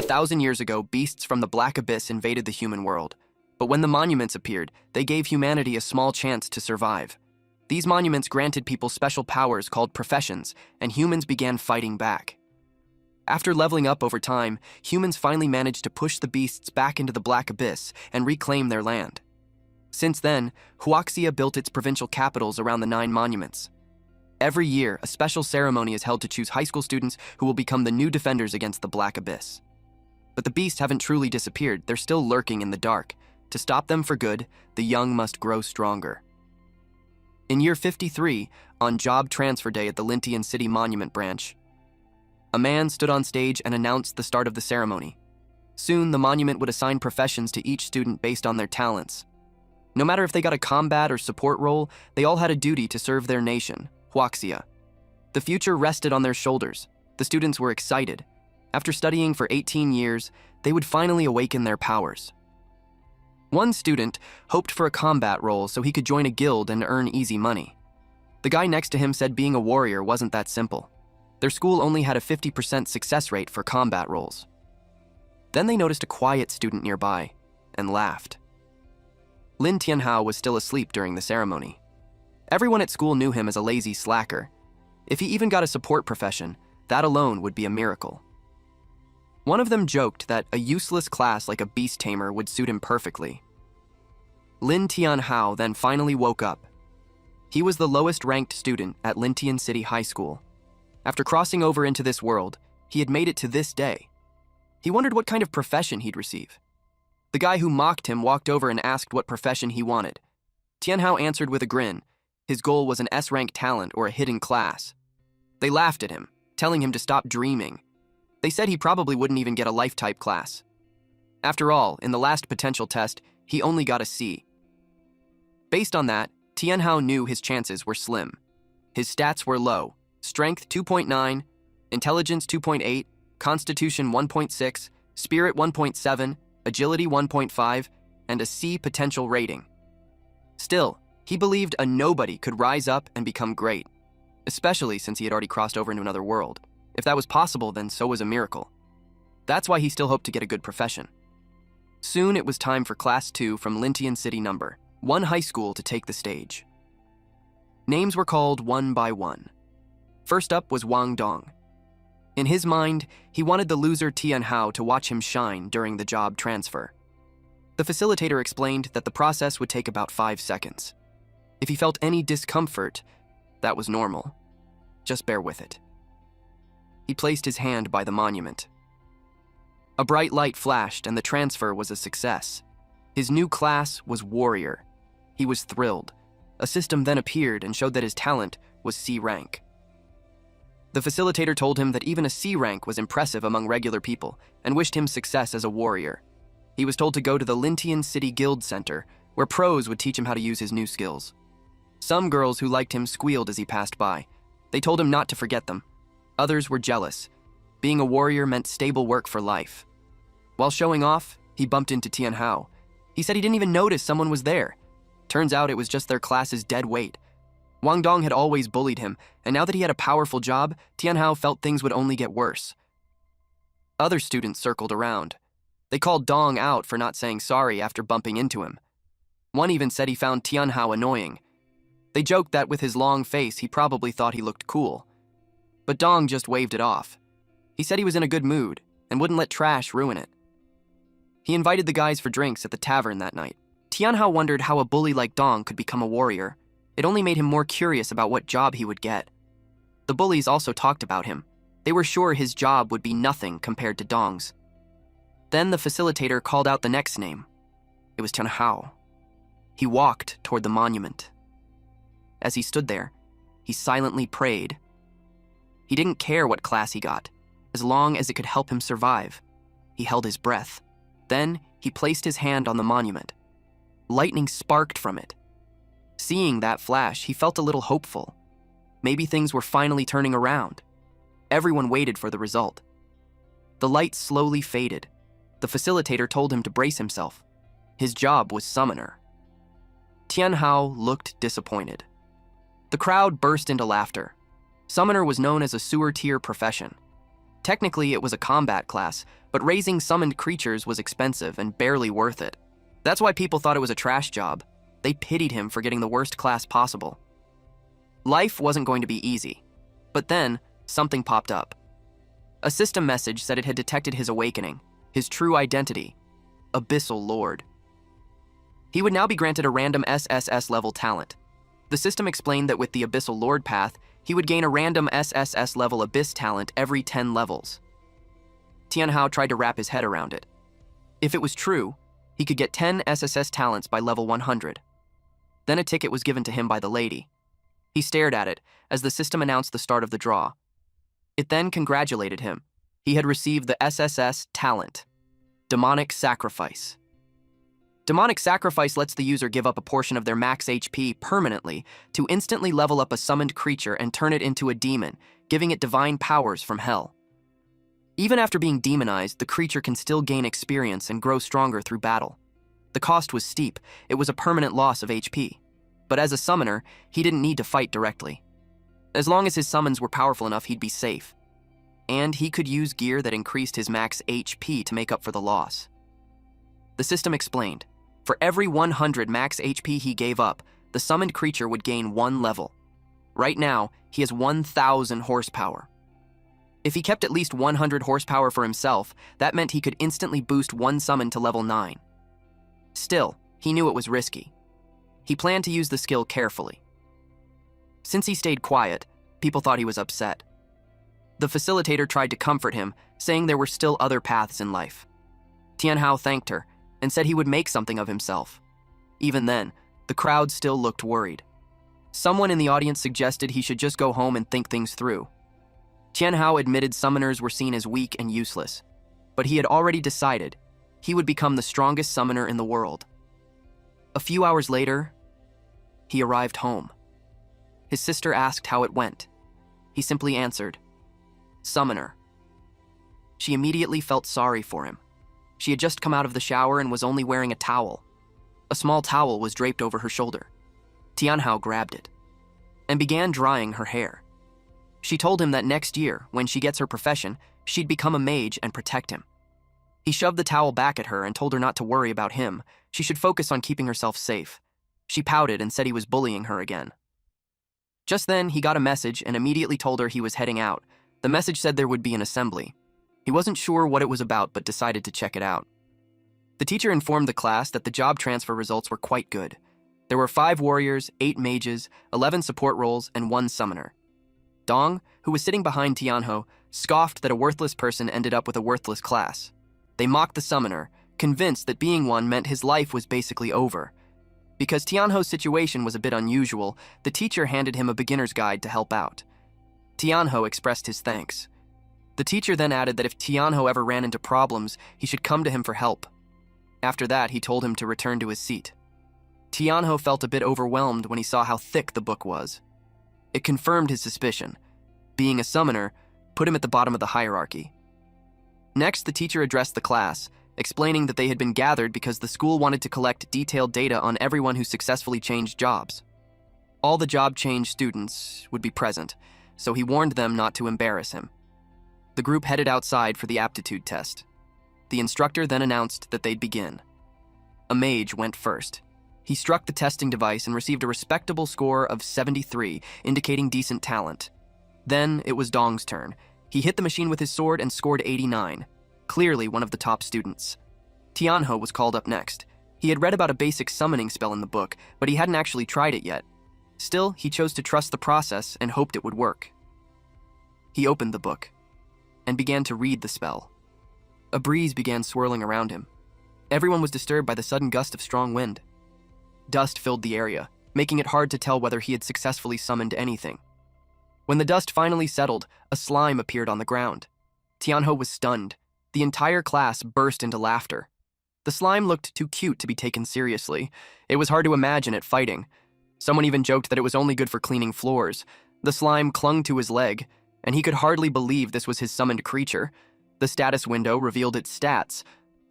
1,000 years ago, beasts from the Black Abyss invaded the human world. But when the monuments appeared, they gave humanity a small chance to survive. These monuments granted people special powers called professions, and humans began fighting back. After leveling up over time, humans finally managed to push the beasts back into the Black Abyss and reclaim their land. Since then, Huaxia built its provincial capitals around the 9 monuments. Every year, a special ceremony is held to choose high school students who will become the new defenders against the Black Abyss. But the beasts haven't truly disappeared, they're still lurking in the dark. To stop them for good, the young must grow stronger. In year 53, on job transfer day at the Lintian City Monument branch, a man stood on stage and announced the start of the ceremony. Soon, the monument would assign professions to each student based on their talents. No matter if they got a combat or support role, they all had a duty to serve their nation, Huaxia. The future rested on their shoulders. The students were excited. After studying for 18 years, they would finally awaken their powers. One student hoped for a combat role so he could join a guild and earn easy money. The guy next to him said being a warrior wasn't that simple. Their school only had a 50% success rate for combat roles. Then they noticed a quiet student nearby and laughed. Lin Tianhao was still asleep during the ceremony. Everyone at school knew him as a lazy slacker. If he even got a support profession, that alone would be a miracle. One of them joked that a useless class like a beast tamer would suit him perfectly. Lin Tianhao then finally woke up. He was the lowest ranked student at Lintian City High School. After crossing over into this world, he had made it to this day. He wondered what kind of profession he'd receive. The guy who mocked him walked over and asked what profession he wanted. Tianhao answered with a grin. His goal was an S-rank talent or a hidden class. They laughed at him, telling him to stop dreaming. They said he probably wouldn't even get a life-type class. After all, in the last potential test, he only got a C. Based on that, Tianhao knew his chances were slim. His stats were low: strength 2.9, intelligence 2.8, constitution 1.6, spirit 1.7, agility 1.5, and a C potential rating. Still, he believed a nobody could rise up and become great, especially since he had already crossed over into another world. If that was possible, then so was a miracle. That's why he still hoped to get a good profession. Soon it was time for Class 2 from Lintian City No. 1 High School to take the stage. Names were called one by one. First up was Wang Dong. In his mind, he wanted the loser Tianhao to watch him shine during the job transfer. The facilitator explained that the process would take about 5 seconds. If he felt any discomfort, that was normal. Just bear with it. He placed his hand by the monument. A bright light flashed and the transfer was a success. His new class was Warrior. He was thrilled. A system then appeared and showed that his talent was C rank. The facilitator told him that even a C rank was impressive among regular people and wished him success as a warrior. He was told to go to the Lintian City Guild Center, where pros would teach him how to use his new skills. Some girls who liked him squealed as he passed by. They told him not to forget them. Others were jealous. Being a warrior meant stable work for life. While showing off, he bumped into Tianhao. He said he didn't even notice someone was there. Turns out it was just their class's dead weight. Wang Dong had always bullied him, and now that he had a powerful job, Tianhao felt things would only get worse. Other students circled around. They called Dong out for not saying sorry after bumping into him. One even said he found Tianhao annoying. They joked that with his long face, he probably thought he looked cool. But Dong just waved it off. He said he was in a good mood and wouldn't let trash ruin it. He invited the guys for drinks at the tavern that night. Tianhao wondered how a bully like Dong could become a warrior. It only made him more curious about what job he would get. The bullies also talked about him. They were sure his job would be nothing compared to Dong's. Then the facilitator called out the next name. It was Tianhao. He walked toward the monument. As he stood there, he silently prayed. He didn't care what class he got, as long as it could help him survive. He held his breath. Then he placed his hand on the monument. Lightning sparked from it. Seeing that flash, he felt a little hopeful. Maybe things were finally turning around. Everyone waited for the result. The light slowly faded. The facilitator told him to brace himself. His job was summoner. Tianhao looked disappointed. The crowd burst into laughter. Summoner was known as a sewer tier profession. Technically, it was a combat class, but raising summoned creatures was expensive and barely worth it. That's why people thought it was a trash job. They pitied him for getting the worst class possible. Life wasn't going to be easy, but then something popped up. A system message said it had detected his awakening, his true identity, Abyssal Lord. He would now be granted a random SSS level talent. The system explained that with the Abyssal Lord path, he would gain a random SSS level Abyss talent every 10 levels. Tianhao tried to wrap his head around it. If it was true, he could get 10 SSS talents by level 100. Then a ticket was given to him by the lady. He stared at it as the system announced the start of the draw. It then congratulated him. He had received the SSS talent, Demonic Sacrifice. Demonic Sacrifice lets the user give up a portion of their max HP permanently to instantly level up a summoned creature and turn it into a demon, giving it divine powers from hell. Even after being demonized, the creature can still gain experience and grow stronger through battle. The cost was steep. It was a permanent loss of HP. But as a summoner, he didn't need to fight directly. As long as his summons were powerful enough, he'd be safe. And he could use gear that increased his max HP to make up for the loss. The system explained, for every 100 max HP he gave up, the summoned creature would gain 1 level. Right now, he has 1,000 horsepower. If he kept at least 100 horsepower for himself, that meant he could instantly boost one summon to level 9. Still, he knew it was risky. He planned to use the skill carefully. Since he stayed quiet, people thought he was upset. The facilitator tried to comfort him, saying there were still other paths in life. Tianhao thanked her and said he would make something of himself. Even then, the crowd still looked worried. Someone in the audience suggested he should just go home and think things through. Tianhao admitted summoners were seen as weak and useless, but he had already decided he would become the strongest summoner in the world. A few hours later, he arrived home. His sister asked how it went. He simply answered, "Summoner." She immediately felt sorry for him. She had just come out of the shower and was only wearing a towel. A small towel was draped over her shoulder. Tianhao grabbed it and began drying her hair. She told him that next year, when she gets her profession, she'd become a mage and protect him. He shoved the towel back at her and told her not to worry about him. She should focus on keeping herself safe. She pouted and said he was bullying her again. Just then, he got a message and immediately told her he was heading out. The message said there would be an assembly. He wasn't sure what it was about, but decided to check it out. The teacher informed the class that the job transfer results were quite good. There were 5 warriors, 8 mages, 11 support roles, and 1 summoner. Dong, who was sitting behind Tianhao, scoffed that a worthless person ended up with a worthless class. They mocked the summoner, convinced that being one meant his life was basically over. Because Tianho's situation was a bit unusual, the teacher handed him a beginner's guide to help out. Tianhao expressed his thanks. The teacher then added that if Tianhao ever ran into problems, he should come to him for help. After that, he told him to return to his seat. Tianhao felt a bit overwhelmed when he saw how thick the book was. It confirmed his suspicion. Being a summoner put him at the bottom of the hierarchy. Next, the teacher addressed the class, explaining that they had been gathered because the school wanted to collect detailed data on everyone who successfully changed jobs. All the job change students would be present, so he warned them not to embarrass him. The group headed outside for the aptitude test. The instructor then announced that they'd begin. A mage went first. He struck the testing device and received a respectable score of 73, indicating decent talent. Then it was Dong's turn. He hit the machine with his sword and scored 89, clearly one of the top students. Tianhao was called up next. He had read about a basic summoning spell in the book, but he hadn't actually tried it yet. Still, he chose to trust the process and hoped it would work. He opened the book and began to read the spell. A breeze began swirling around him. Everyone was disturbed by the sudden gust of strong wind. Dust filled the area, making it hard to tell whether he had successfully summoned anything. When the dust finally settled, a slime appeared on the ground. Tianhao was stunned. The entire class burst into laughter. The slime looked too cute to be taken seriously. It was hard to imagine it fighting. Someone even joked that it was only good for cleaning floors. The slime clung to his leg, and he could hardly believe this was his summoned creature. The status window revealed its stats.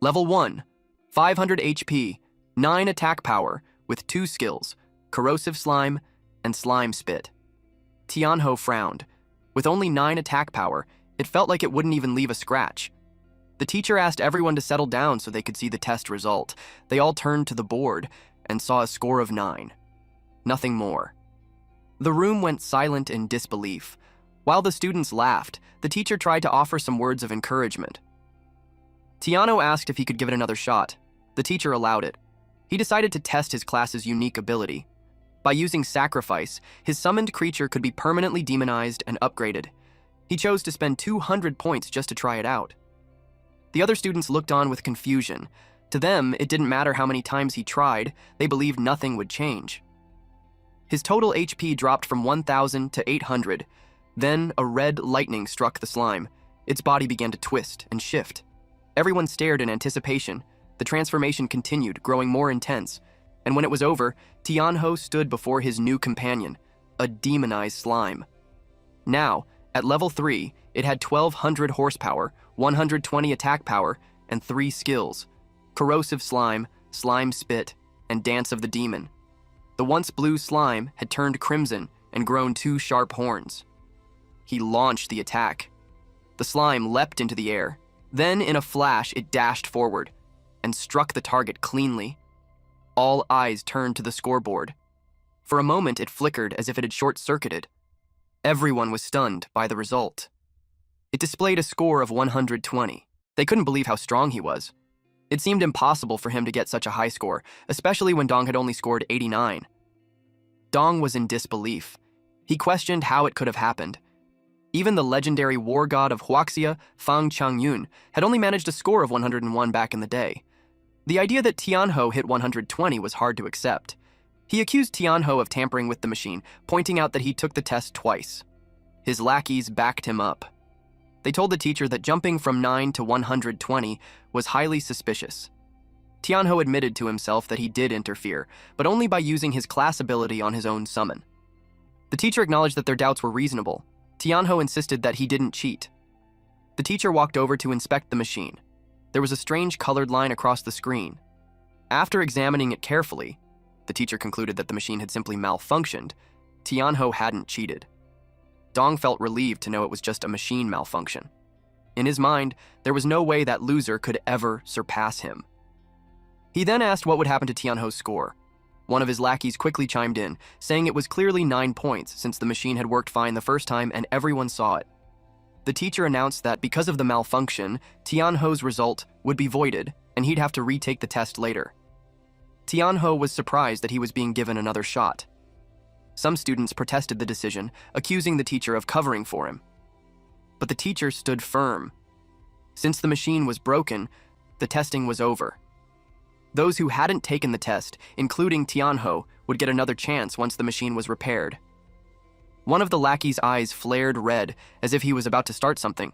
Level 1, 500 HP, 9 attack power, with 2 skills, corrosive slime and slime spit. Tianhao frowned. With only 9 attack power, it felt like it wouldn't even leave a scratch. The teacher asked everyone to settle down so they could see the test result. They all turned to the board and saw a score of 9. Nothing more. The room went silent in disbelief. While the students laughed, the teacher tried to offer some words of encouragement. Tiano asked if he could give it another shot. The teacher allowed it. He decided to test his class's unique ability. By using sacrifice, his summoned creature could be permanently demonized and upgraded. He chose to spend 200 points just to try it out. The other students looked on with confusion. To them, it didn't matter how many times he tried, they believed nothing would change. His total HP dropped from 1,000 to 800. Then, a red lightning struck the slime. Its body began to twist and shift. Everyone stared in anticipation. The transformation continued, growing more intense. And when it was over, Tianho stood before his new companion, a demonized slime. Now, at level 3, it had 1,200 horsepower, 120 attack power, and 3 skills: Corrosive Slime, Slime Spit, and Dance of the Demon. The once blue slime had turned crimson and grown 2 sharp horns. He launched the attack. The slime leapt into the air. Then, in a flash, it dashed forward and struck the target cleanly. All eyes turned to the scoreboard. For a moment, it flickered as if it had short-circuited. Everyone was stunned by the result. It displayed a score of 120. They couldn't believe how strong he was. It seemed impossible for him to get such a high score, especially when Dong had only scored 89. Dong was in disbelief. He questioned how it could have happened. Even the legendary war god of Huaxia, Fang Changyun, had only managed a score of 101 back in the day. The idea that Tianho hit 120 was hard to accept. He accused Tianho of tampering with the machine, pointing out that he took the test twice. His lackeys backed him up. They told the teacher that jumping from 9 to 120 was highly suspicious. Tianho admitted to himself that he did interfere, but only by using his class ability on his own summon. The teacher acknowledged that their doubts were reasonable. Tianho insisted that he didn't cheat. The teacher walked over to inspect the machine. There was a strange colored line across the screen. After examining it carefully, the teacher concluded that the machine had simply malfunctioned. Tianho hadn't cheated. Dong felt relieved to know it was just a machine malfunction. In his mind, there was no way that loser could ever surpass him. He then asked what would happen to Tianho's score. One of his lackeys quickly chimed in, saying it was clearly 9 points since the machine had worked fine the first time and everyone saw it. The teacher announced that because of the malfunction, Tianho's result would be voided and he'd have to retake the test later. Tianho was surprised that he was being given another shot. Some students protested the decision, accusing the teacher of covering for him. But the teacher stood firm. Since the machine was broken, the testing was over. Those who hadn't taken the test, including Tianho, would get another chance once the machine was repaired. One of the lackey's eyes flared red, as if he was about to start something,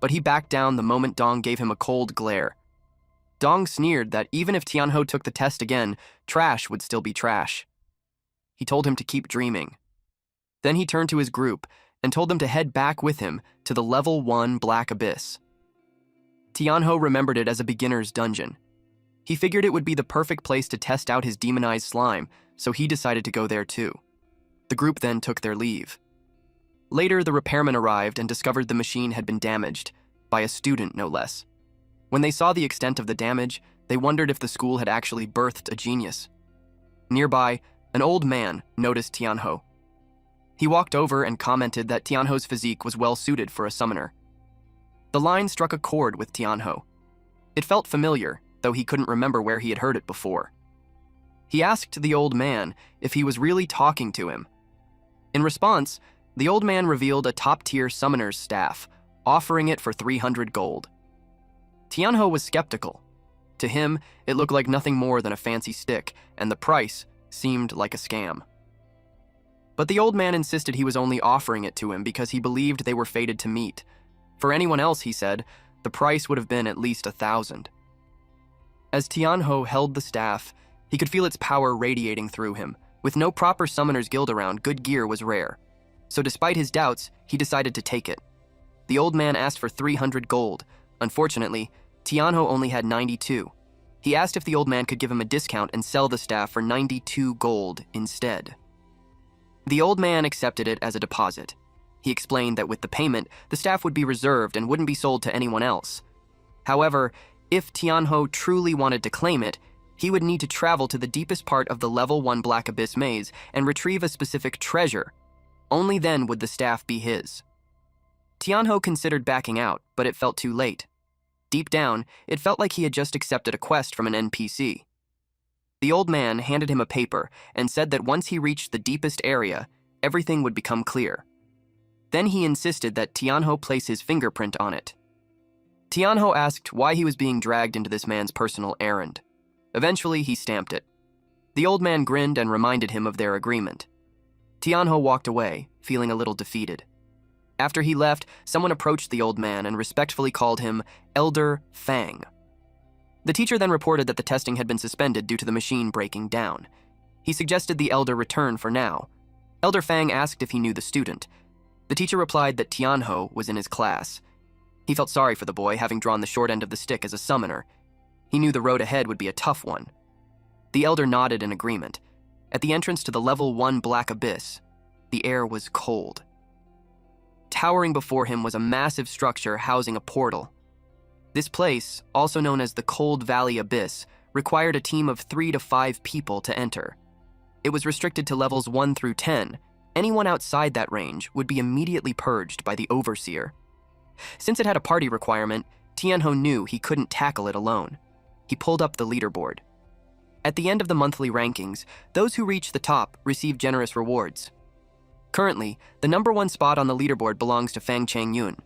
but he backed down the moment Dong gave him a cold glare. Dong sneered that even if Tianho took the test again, trash would still be trash. He told him to keep dreaming. Then he turned to his group and told them to head back with him to the level 1 Black Abyss. Tianho remembered it as a beginner's dungeon. He figured it would be the perfect place to test out his demonized slime, so he decided to go there too. The group then took their leave. Later, the repairman arrived and discovered the machine had been damaged, by a student no less. When they saw the extent of the damage, they wondered if the school had actually birthed a genius. Nearby, an old man noticed Tianho. He walked over and commented that Tianho's physique was well suited for a summoner. The line struck a chord with Tianho. It felt familiar, though he couldn't remember where he had heard it before. He asked the old man if he was really talking to him. In response, the old man revealed a top-tier summoner's staff, offering it for 300 gold. Tianho was skeptical. To him, it looked like nothing more than a fancy stick, and the price seemed like a scam. But the old man insisted he was only offering it to him because he believed they were fated to meet. For anyone else, he said, the price would have been at least 1,000. As Tianho held the staff, he could feel its power radiating through him. With no proper summoner's guild around, good gear was rare. So despite his doubts, he decided to take it. The old man asked for 300 gold. Unfortunately, Tianho only had 92. He asked if the old man could give him a discount and sell the staff for 92 gold instead. The old man accepted it as a deposit. He explained that with the payment, the staff would be reserved and wouldn't be sold to anyone else. However, if Tianho truly wanted to claim it, he would need to travel to the deepest part of the Level 1 Black Abyss maze and retrieve a specific treasure. Only then would the staff be his. Tianho considered backing out, but it felt too late. Deep down, it felt like he had just accepted a quest from an NPC. The old man handed him a paper and said that once he reached the deepest area, everything would become clear. Then he insisted that Tianho place his fingerprint on it. Tianho asked why he was being dragged into this man's personal errand. Eventually, he stamped it. The old man grinned and reminded him of their agreement. Tianho walked away, feeling a little defeated. After he left, someone approached the old man and respectfully called him Elder Fang. The teacher then reported that the testing had been suspended due to the machine breaking down. He suggested the elder return for now. Elder Fang asked if he knew the student. The teacher replied that Tianho was in his class. He felt sorry for the boy, having drawn the short end of the stick as a summoner. He knew the road ahead would be a tough one. The elder nodded in agreement. At the entrance to the Level 1 Black Abyss, the air was cold. Towering before him was a massive structure housing a portal. This place, also known as the Cold Valley Abyss, required a team of 3 to 5 people to enter. It was restricted to levels 1 through 10. Anyone outside that range would be immediately purged by the Overseer. Since it had a party requirement, Tianho knew he couldn't tackle it alone. He pulled up the leaderboard. At the end of the monthly rankings, those who reached the top received generous rewards. Currently, the number 1 spot on the leaderboard belongs to Fang Changyun.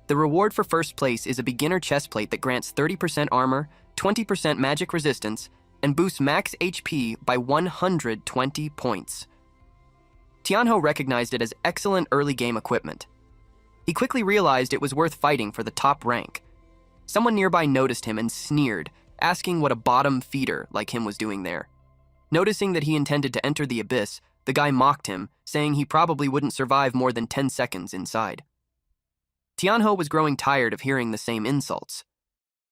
The reward for first place is a beginner chestplate that grants 30% armor, 20% magic resistance, and boosts max HP by 120 points. Tianho recognized it as excellent early game equipment. He quickly realized it was worth fighting for the top rank. Someone nearby noticed him and sneered, asking what a bottom feeder like him was doing there. Noticing that he intended to enter the abyss, the guy mocked him, saying he probably wouldn't survive more than 10 seconds inside. Tianho was growing tired of hearing the same insults.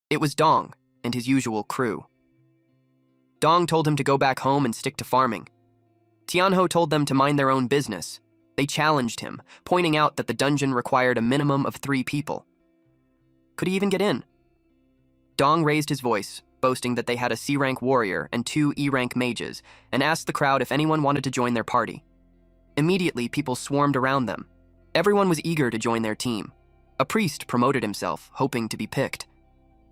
It was Dong and his usual crew. Dong told him to go back home and stick to farming. Tianho told them to mind their own business. They challenged him, pointing out that the dungeon required a minimum of 3 people. Could he even get in? Dong raised his voice, boasting that they had a C-rank warrior and 2 E-rank mages, and asked the crowd if anyone wanted to join their party. Immediately, people swarmed around them. Everyone was eager to join their team. A priest promoted himself, hoping to be picked.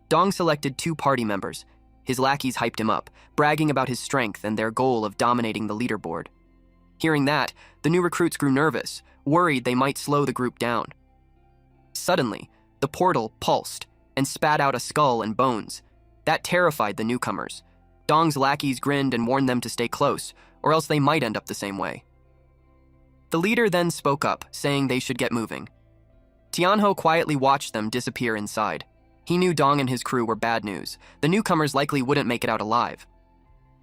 Dong selected 2 party members. His lackeys hyped him up, bragging about his strength and their goal of dominating the leaderboard. Hearing that, the new recruits grew nervous, worried they might slow the group down. Suddenly, the portal pulsed and spat out a skull and bones. That terrified the newcomers. Dong's lackeys grinned and warned them to stay close, or else they might end up the same way. The leader then spoke up, saying they should get moving. Tianho quietly watched them disappear inside. He knew Dong and his crew were bad news. The newcomers likely wouldn't make it out alive.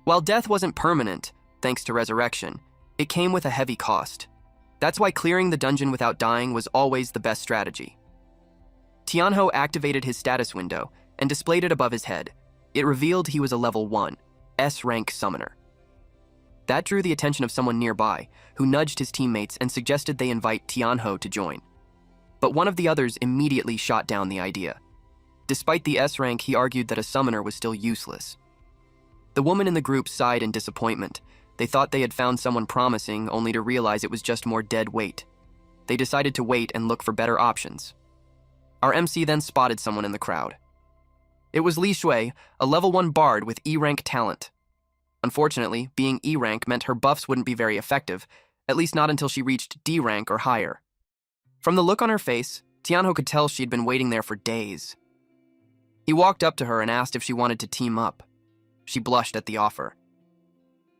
While death wasn't permanent, thanks to resurrection, it came with a heavy cost. That's why clearing the dungeon without dying was always the best strategy. Tianho activated his status window and displayed it above his head. It revealed he was a level 1, S-rank summoner. That drew the attention of someone nearby, who nudged his teammates and suggested they invite Tianho to join. But one of the others immediately shot down the idea. Despite the S rank, he argued that a summoner was still useless. The woman in the group sighed in disappointment. They thought they had found someone promising, only to realize it was just more dead weight. They decided to wait and look for better options. Our MC then spotted someone in the crowd. It was Li Shui, a level 1 bard with E-rank talent. Unfortunately, being E-rank meant her buffs wouldn't be very effective, at least not until she reached D rank or higher. From the look on her face, Tianho could tell she'd been waiting there for days. He walked up to her and asked if she wanted to team up. She blushed at the offer.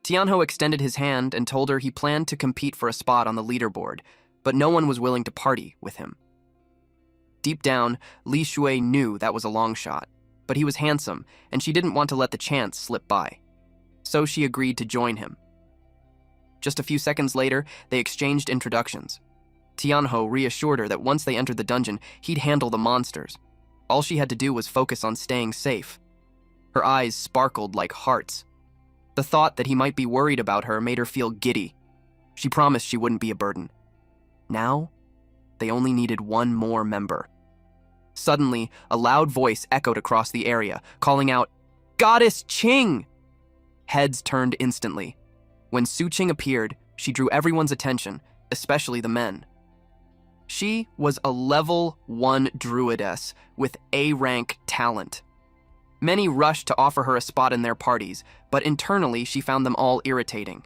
Tianho extended his hand and told her he planned to compete for a spot on the leaderboard, but no one was willing to party with him. Deep down, Li Shui knew that was a long shot, but he was handsome, and she didn't want to let the chance slip by. So she agreed to join him. Just a few seconds later, they exchanged introductions. Tianho reassured her that once they entered the dungeon, he'd handle the monsters. All she had to do was focus on staying safe. Her eyes sparkled like hearts. The thought that he might be worried about her made her feel giddy. She promised she wouldn't be a burden. Now, they only needed one more member. Suddenly, a loud voice echoed across the area, calling out, "Goddess Qing!" Heads turned instantly. When Su Qing appeared, she drew everyone's attention, especially the men. She was a level 1 druidess with A-rank talent. Many rushed to offer her a spot in their parties, but internally she found them all irritating.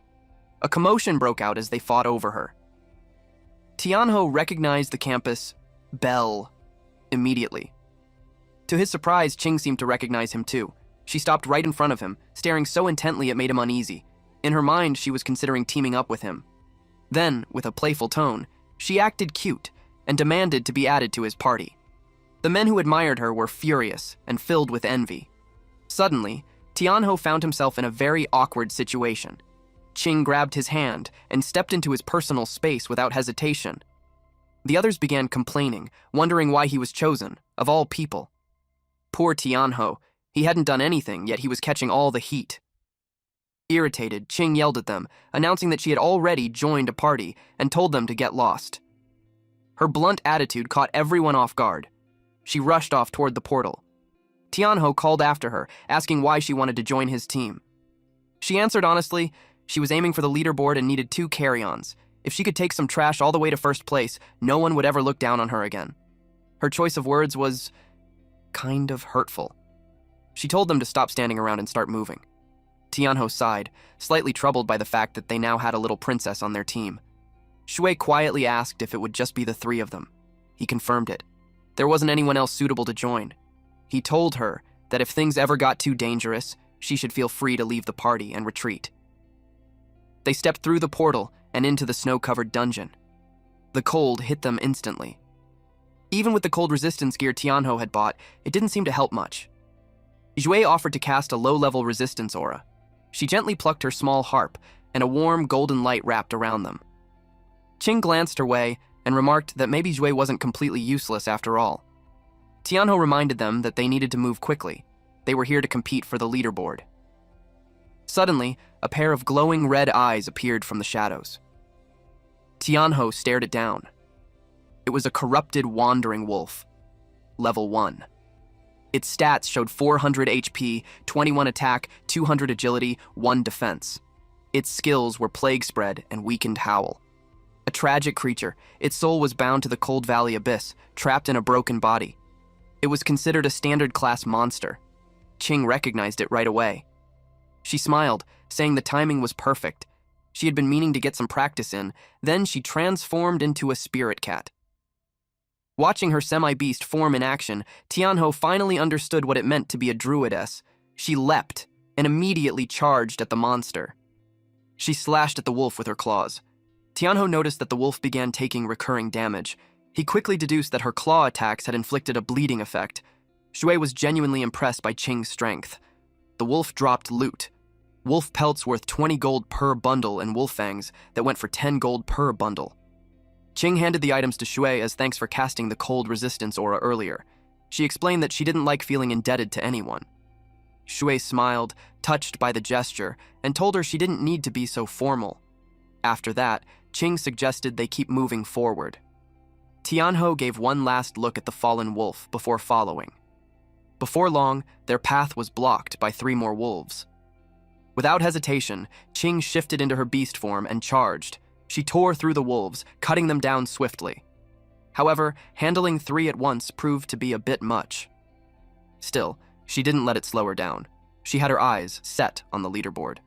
A commotion broke out as they fought over her. Tianho recognized the campus belle immediately. To his surprise, Qing seemed to recognize him too. She stopped right in front of him, staring so intently it made him uneasy. In her mind, she was considering teaming up with him. Then, with a playful tone, she acted cute and demanded to be added to his party. The men who admired her were furious and filled with envy. Suddenly, Tianho found himself in a very awkward situation. Qing grabbed his hand and stepped into his personal space without hesitation. The others began complaining, wondering why he was chosen, of all people. Poor Tianho, he hadn't done anything, yet he was catching all the heat. Irritated, Qing yelled at them, announcing that she had already joined a party and told them to get lost. Her blunt attitude caught everyone off guard. She rushed off toward the portal. Tianho called after her, asking why she wanted to join his team. She answered honestly, she was aiming for the leaderboard and needed 2 carry-ons. If she could take some trash all the way to first place, no one would ever look down on her again. Her choice of words was kind of hurtful. She told them to stop standing around and start moving. Tianho sighed, slightly troubled by the fact that they now had a little princess on their team. Shui quietly asked if it would just be the 3 of them. He confirmed it. There wasn't anyone else suitable to join. He told her that if things ever got too dangerous, she should feel free to leave the party and retreat. They stepped through the portal and into the snow-covered dungeon. The cold hit them instantly. Even with the cold resistance gear Tianho had bought, it didn't seem to help much. Jue offered to cast a low-level resistance aura. She gently plucked her small harp, and a warm golden light wrapped around them. Qing glanced her way and remarked that maybe Jue wasn't completely useless after all. Tianho reminded them that they needed to move quickly. They were here to compete for the leaderboard. Suddenly, a pair of glowing red eyes appeared from the shadows. Tianho stared it down. It was a corrupted wandering wolf, level 1. Its stats showed 400 HP, 21 attack, 200 agility, 1 defense. Its skills were Plague Spread and Weakened Howl. A tragic creature, its soul was bound to the Cold Valley Abyss, trapped in a broken body. It was considered a standard class monster. Qing recognized it right away. She smiled, saying the timing was perfect. She had been meaning to get some practice in, then she transformed into a spirit cat. Watching her semi-beast form in action, Tianho finally understood what it meant to be a druidess. She leapt and immediately charged at the monster. She slashed at the wolf with her claws. Tianho noticed that the wolf began taking recurring damage. He quickly deduced that her claw attacks had inflicted a bleeding effect. Shui was genuinely impressed by Qing's strength. The wolf dropped loot. Wolf pelts worth 20 gold per bundle and wolf fangs that went for 10 gold per bundle. Qing handed the items to Shui as thanks for casting the cold resistance aura earlier. She explained that she didn't like feeling indebted to anyone. Shui smiled, touched by the gesture, and told her she didn't need to be so formal. After that, Qing suggested they keep moving forward. Tianho gave one last look at the fallen wolf before following. Before long, their path was blocked by 3 more wolves. Without hesitation, Qing shifted into her beast form and charged. She tore through the wolves, cutting them down swiftly. However, handling 3 at once proved to be a bit much. Still, she didn't let it slow her down. She had her eyes set on the leaderboard.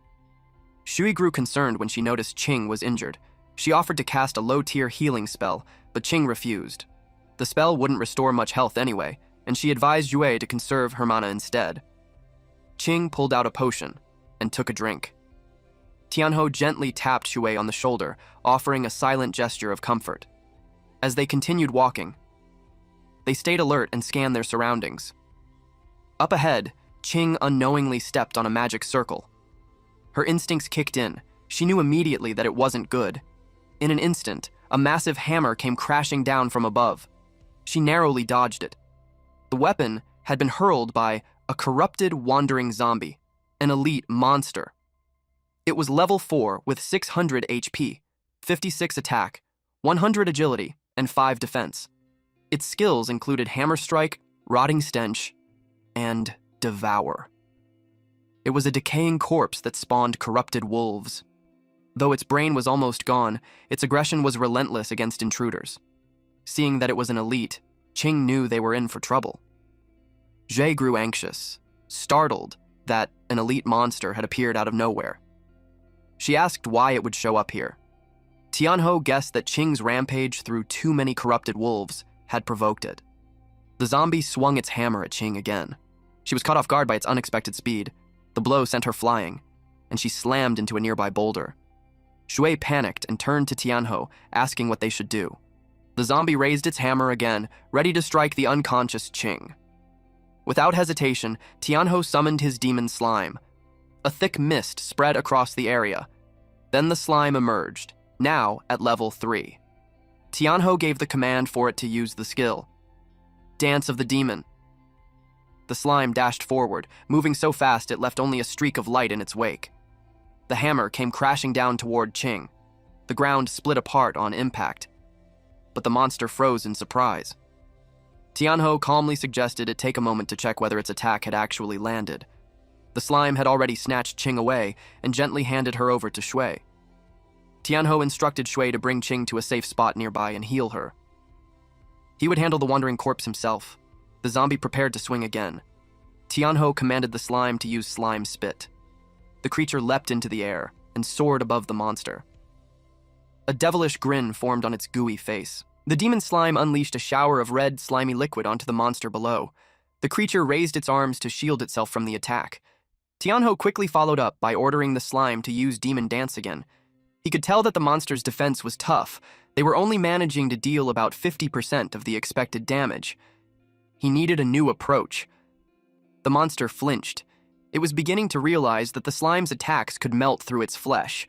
Shui grew concerned when she noticed Qing was injured. She offered to cast a low-tier healing spell, but Qing refused. The spell wouldn't restore much health anyway, and she advised Yue to conserve her mana instead. Qing pulled out a potion and took a drink. Tianho gently tapped Shui on the shoulder, offering a silent gesture of comfort. As they continued walking, they stayed alert and scanned their surroundings. Up ahead, Qing unknowingly stepped on a magic circle. Her instincts kicked in. She knew immediately that it wasn't good. In an instant, a massive hammer came crashing down from above. She narrowly dodged it. The weapon had been hurled by a corrupted wandering zombie, an elite monster. It was level 4 with 600 HP, 56 attack, 100 agility, and 5 defense. Its skills included Hammer Strike, Rotting Stench, and Devour. It was a decaying corpse that spawned corrupted wolves. Though its brain was almost gone, its aggression was relentless against intruders. Seeing that it was an elite, Qing knew they were in for trouble. Jie grew anxious, startled that an elite monster had appeared out of nowhere. She asked why it would show up here. Tianho guessed that Qing's rampage through too many corrupted wolves had provoked it. The zombie swung its hammer at Qing again. She was caught off guard by its unexpected speed. The blow sent her flying, and she slammed into a nearby boulder. Shui panicked and turned to Tianho, asking what they should do. The zombie raised its hammer again, ready to strike the unconscious Qing. Without hesitation, Tianho summoned his demon slime. A thick mist spread across the area. Then the slime emerged, now at level 3. Tianho gave the command for it to use the skill. Dance of the Demon. The slime dashed forward, moving so fast it left only a streak of light in its wake. The hammer came crashing down toward Qing. The ground split apart on impact, but the monster froze in surprise. Tianho calmly suggested it take a moment to check whether its attack had actually landed. The slime had already snatched Qing away and gently handed her over to Shui. Tianho instructed Shui to bring Qing to a safe spot nearby and heal her. He would handle the wandering corpse himself. The zombie prepared to swing again. Tianho commanded the slime to use slime spit. The creature leapt into the air and soared above the monster. A devilish grin formed on its gooey face. The demon slime unleashed a shower of red, slimy liquid onto the monster below. The creature raised its arms to shield itself from the attack. Tianho quickly followed up by ordering the slime to use demon dance again. He could tell that the monster's defense was tough. They were only managing to deal about 50% of the expected damage. He needed a new approach. The monster flinched. It was beginning to realize that the slime's attacks could melt through its flesh.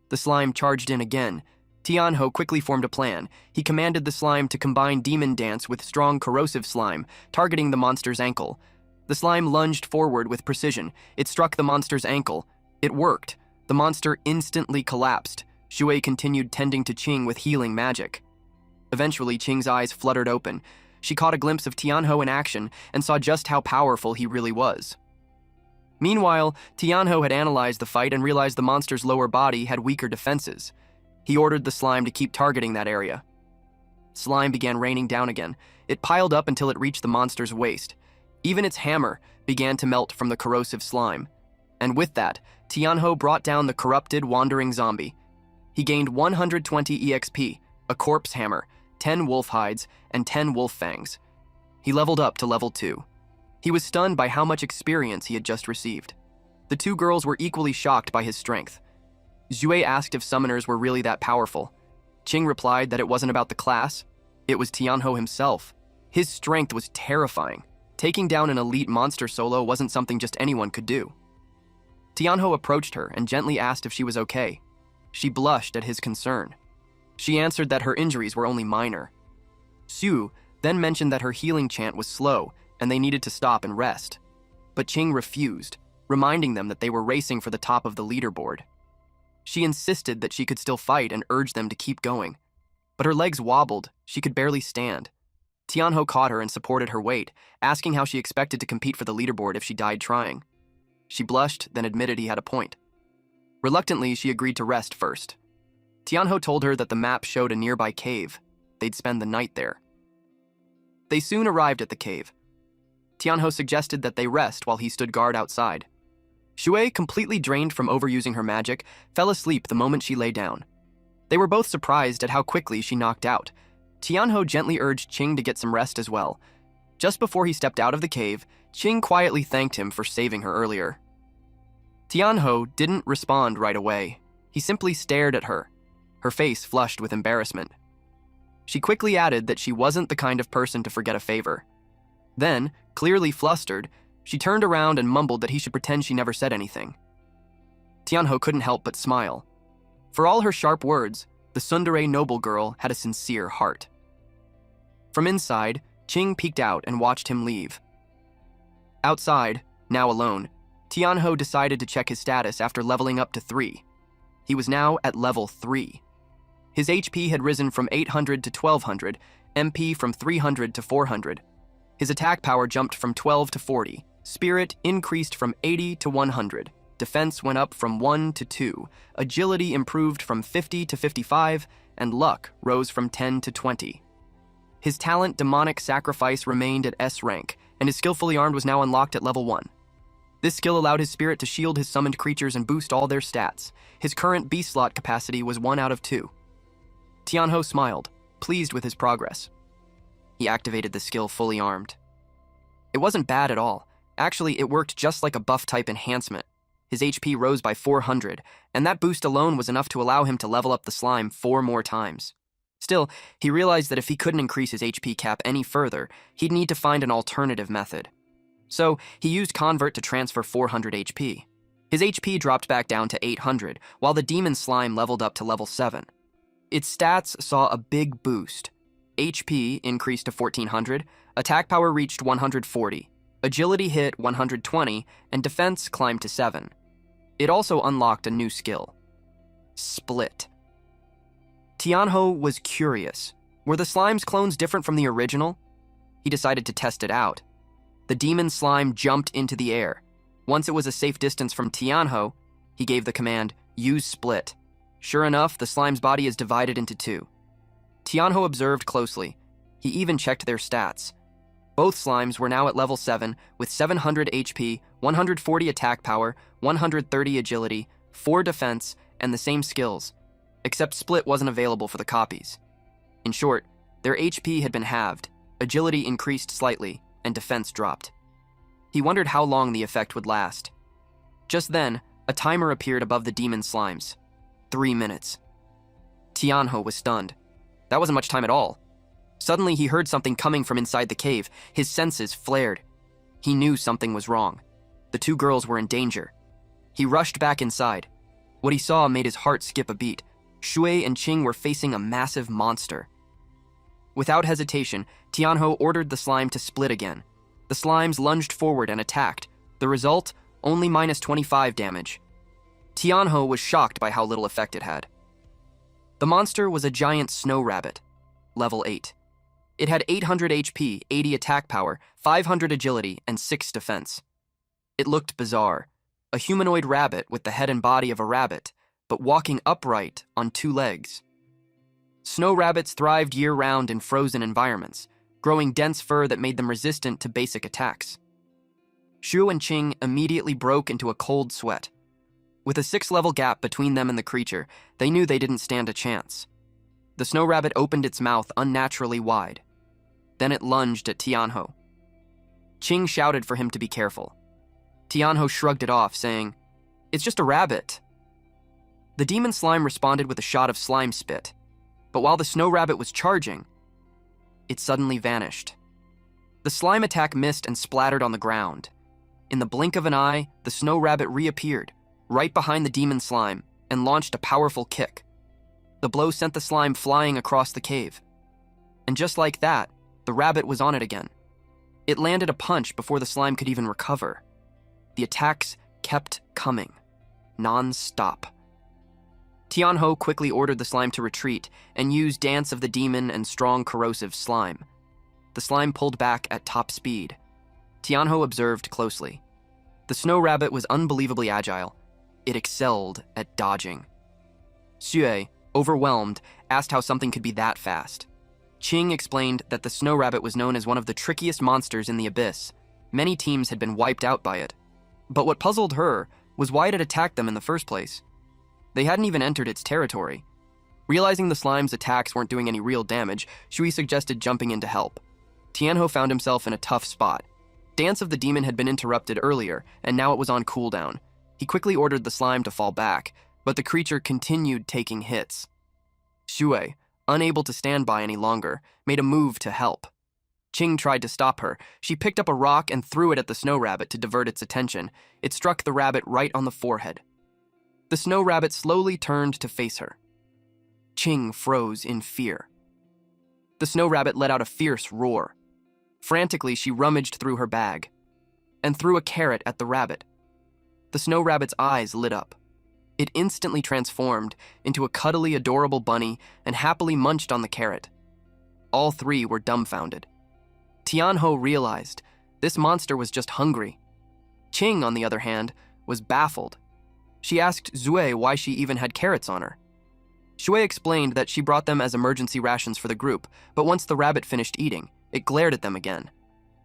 The slime charged in again. Tianho quickly formed a plan. He commanded the slime to combine demon dance with strong corrosive slime, targeting the monster's ankle. The slime lunged forward with precision. It struck the monster's ankle. It worked. The monster instantly collapsed. Shui continued tending to Qing with healing magic. Eventually, Qing's eyes fluttered open. She caught a glimpse of Tianho in action and saw just how powerful he really was. Meanwhile, Tianho had analyzed the fight and realized the monster's lower body had weaker defenses. He ordered the slime to keep targeting that area. Slime began raining down again. It piled up until it reached the monster's waist. Even its hammer began to melt from the corrosive slime. And with that, Tianho brought down the corrupted, wandering zombie. He gained 120 EXP, a corpse hammer, 10 wolf hides, and 10 wolf fangs. He leveled up to level 2. He was stunned by how much experience he had just received. The two girls were equally shocked by his strength. Zhui asked if summoners were really that powerful. Qing replied that it wasn't about the class. It was Tianho himself. His strength was terrifying. Taking down an elite monster solo wasn't something just anyone could do. Tianho approached her and gently asked if she was okay. She blushed at his concern. She answered that her injuries were only minor. Xu then mentioned that her healing chant was slow and they needed to stop and rest. But Qing refused, reminding them that they were racing for the top of the leaderboard. She insisted that she could still fight and urged them to keep going. But her legs wobbled, she could barely stand. Tianho caught her and supported her weight, asking how she expected to compete for the leaderboard if she died trying. She blushed, then admitted he had a point. Reluctantly, she agreed to rest first. Tianho told her that the map showed a nearby cave. They'd spend the night there. They soon arrived at the cave. Tianho suggested that they rest while he stood guard outside. Shui, completely drained from overusing her magic, fell asleep the moment she lay down. They were both surprised at how quickly she knocked out. Tianho gently urged Qing to get some rest as well. Just before he stepped out of the cave, Qing quietly thanked him for saving her earlier. Tianho didn't respond right away. He simply stared at her, her face flushed with embarrassment. She quickly added that she wasn't the kind of person to forget a favor. Then, clearly flustered, she turned around and mumbled that he should pretend she never said anything. Tianho couldn't help but smile. For all her sharp words, the tsundere noble girl had a sincere heart. From inside, Qing peeked out and watched him leave. Outside, now alone, Tianho decided to check his status after leveling up to 3. He was now at level 3. His HP had risen from 800 to 1200, MP from 300 to 400. His attack power jumped from 12 to 40. Spirit increased from 80 to 100. Defense went up from 1 to 2. Agility improved from 50 to 55, and luck rose from 10 to 20. His talent, Demonic Sacrifice, remained at S rank, and his Skillfully Armed was now unlocked at level 1. This skill allowed his spirit to shield his summoned creatures and boost all their stats. His current beast slot capacity was 1 out of 2. Tianho smiled, pleased with his progress. He activated the skill Fully Armed. It wasn't bad at all. Actually, it worked just like a buff-type enhancement. His HP rose by 400, and that boost alone was enough to allow him to level up the slime 4 more times. Still, he realized that if he couldn't increase his HP cap any further, he'd need to find an alternative method. So, he used Convert to transfer 400 HP. His HP dropped back down to 800, while the demon slime leveled up to level 7. Its stats saw a big boost. HP increased to 1400, attack power reached 140, agility hit 120, and defense climbed to 7. It also unlocked a new skill. Split. Tianho was curious. Were the slime's clones different from the original? He decided to test it out. The demon slime jumped into the air. Once it was a safe distance from Tianho, he gave the command, use split. Sure enough, the slime's body is divided into 2. Tianho observed closely. He even checked their stats. Both slimes were now at level 7, with 700 HP, 140 attack power, 130 agility, 4 defense, and the same skills, except Split wasn't available for the copies. In short, their HP had been halved, agility increased slightly, and defense dropped. He wondered how long the effect would last. Just then, a timer appeared above the demon slimes. 3 minutes. Tianho was stunned. That wasn't much time at all. Suddenly, he heard something coming from inside the cave. His senses flared. He knew something was wrong. The 2 girls were in danger. He rushed back inside. What he saw made his heart skip a beat. Shui and Qing were facing a massive monster. Without hesitation, Tianho ordered the slime to split again. The slimes lunged forward and attacked. The result? Only minus 25 damage. Tianho was shocked by how little effect it had. The monster was a giant snow rabbit, level 8. It had 800 HP, 80 attack power, 500 agility, and 6 defense. It looked bizarre. A humanoid rabbit with the head and body of a rabbit, but walking upright on 2 legs. Snow rabbits thrived year-round in frozen environments, growing dense fur that made them resistant to basic attacks. Shu and Qing immediately broke into a cold sweat. With a 6-level gap between them and the creature, they knew they didn't stand a chance. The snow rabbit opened its mouth unnaturally wide. Then it lunged at Tianho. Qing shouted for him to be careful. Tianho shrugged it off, saying, "It's just a rabbit." The demon slime responded with a shot of slime spit, but while the snow rabbit was charging, it suddenly vanished. The slime attack missed and splattered on the ground. In the blink of an eye, the snow rabbit reappeared, right behind the demon slime, and launched a powerful kick. The blow sent the slime flying across the cave. And just like that, the rabbit was on it again. It landed a punch before the slime could even recover. The attacks kept coming, non-stop. Tianho quickly ordered the slime to retreat and use Dance of the Demon and Strong Corrosive Slime. The slime pulled back at top speed. Tianho observed closely. The snow rabbit was unbelievably agile. It excelled at dodging. Xue, overwhelmed, asked how something could be that fast. Qing explained that the snow rabbit was known as one of the trickiest monsters in the abyss. Many teams had been wiped out by it. But what puzzled her was why it had attacked them in the first place. They hadn't even entered its territory. Realizing the slime's attacks weren't doing any real damage, Shui suggested jumping in to help. Tianho found himself in a tough spot. Dance of the Demon had been interrupted earlier, and now it was on cooldown. He quickly ordered the slime to fall back, but the creature continued taking hits. Shui, unable to stand by any longer, made a move to help. Qing tried to stop her. She picked up a rock and threw it at the snow rabbit to divert its attention. It struck the rabbit right on the forehead. The snow rabbit slowly turned to face her. Qing froze in fear. The snow rabbit let out a fierce roar. Frantically, she rummaged through her bag and threw a carrot at the rabbit. The snow rabbit's eyes lit up. It instantly transformed into a cuddly, adorable bunny and happily munched on the carrot. All three were dumbfounded. Tianho realized this monster was just hungry. Qing, on the other hand, was baffled. She asked Zue why she even had carrots on her. Shui explained that she brought them as emergency rations for the group, but once the rabbit finished eating, it glared at them again.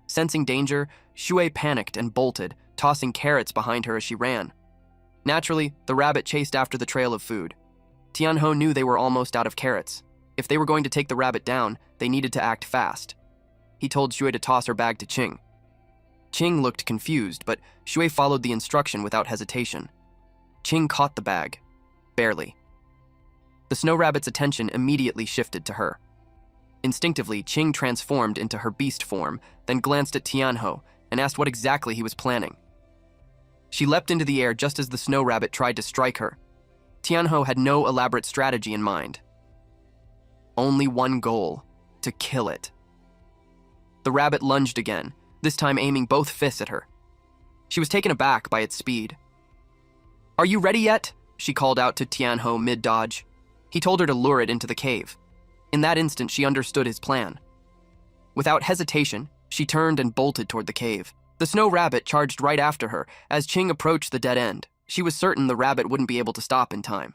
Sensing danger, Shui panicked and bolted, tossing carrots behind her as she ran. Naturally, the rabbit chased after the trail of food. Tianho knew they were almost out of carrots. If they were going to take the rabbit down, they needed to act fast. He told Shui to toss her bag to Qing. Qing looked confused, but Shui followed the instruction without hesitation. Qing caught the bag. Barely. The snow rabbit's attention immediately shifted to her. Instinctively, Qing transformed into her beast form, then glanced at Tianho and asked what exactly he was planning. She leapt into the air just as the snow rabbit tried to strike her. Tianho had no elaborate strategy in mind. Only one goal: to kill it. The rabbit lunged again, this time aiming both fists at her. She was taken aback by its speed. "Are you ready yet?" she called out to Tianho mid-dodge. He told her to lure it into the cave. In that instant, she understood his plan. Without hesitation, she turned and bolted toward the cave. The snow rabbit charged right after her. As Qing approached the dead end, she was certain the rabbit wouldn't be able to stop in time.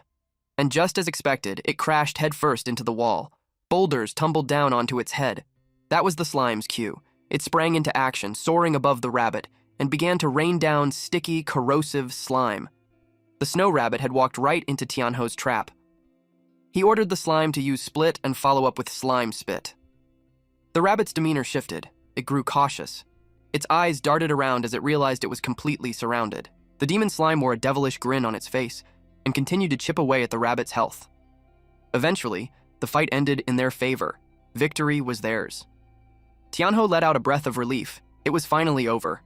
And just as expected, it crashed headfirst into the wall. Boulders tumbled down onto its head. That was the slime's cue. It sprang into action, soaring above the rabbit, and began to rain down sticky, corrosive slime. The snow rabbit had walked right into Tianho's trap. He ordered the slime to use split and follow up with slime spit. The rabbit's demeanor shifted. It grew cautious. Its eyes darted around as it realized it was completely surrounded. The demon slime wore a devilish grin on its face and continued to chip away at the rabbit's health. Eventually, the fight ended in their favor. Victory was theirs. Tianho let out a breath of relief. It was finally over.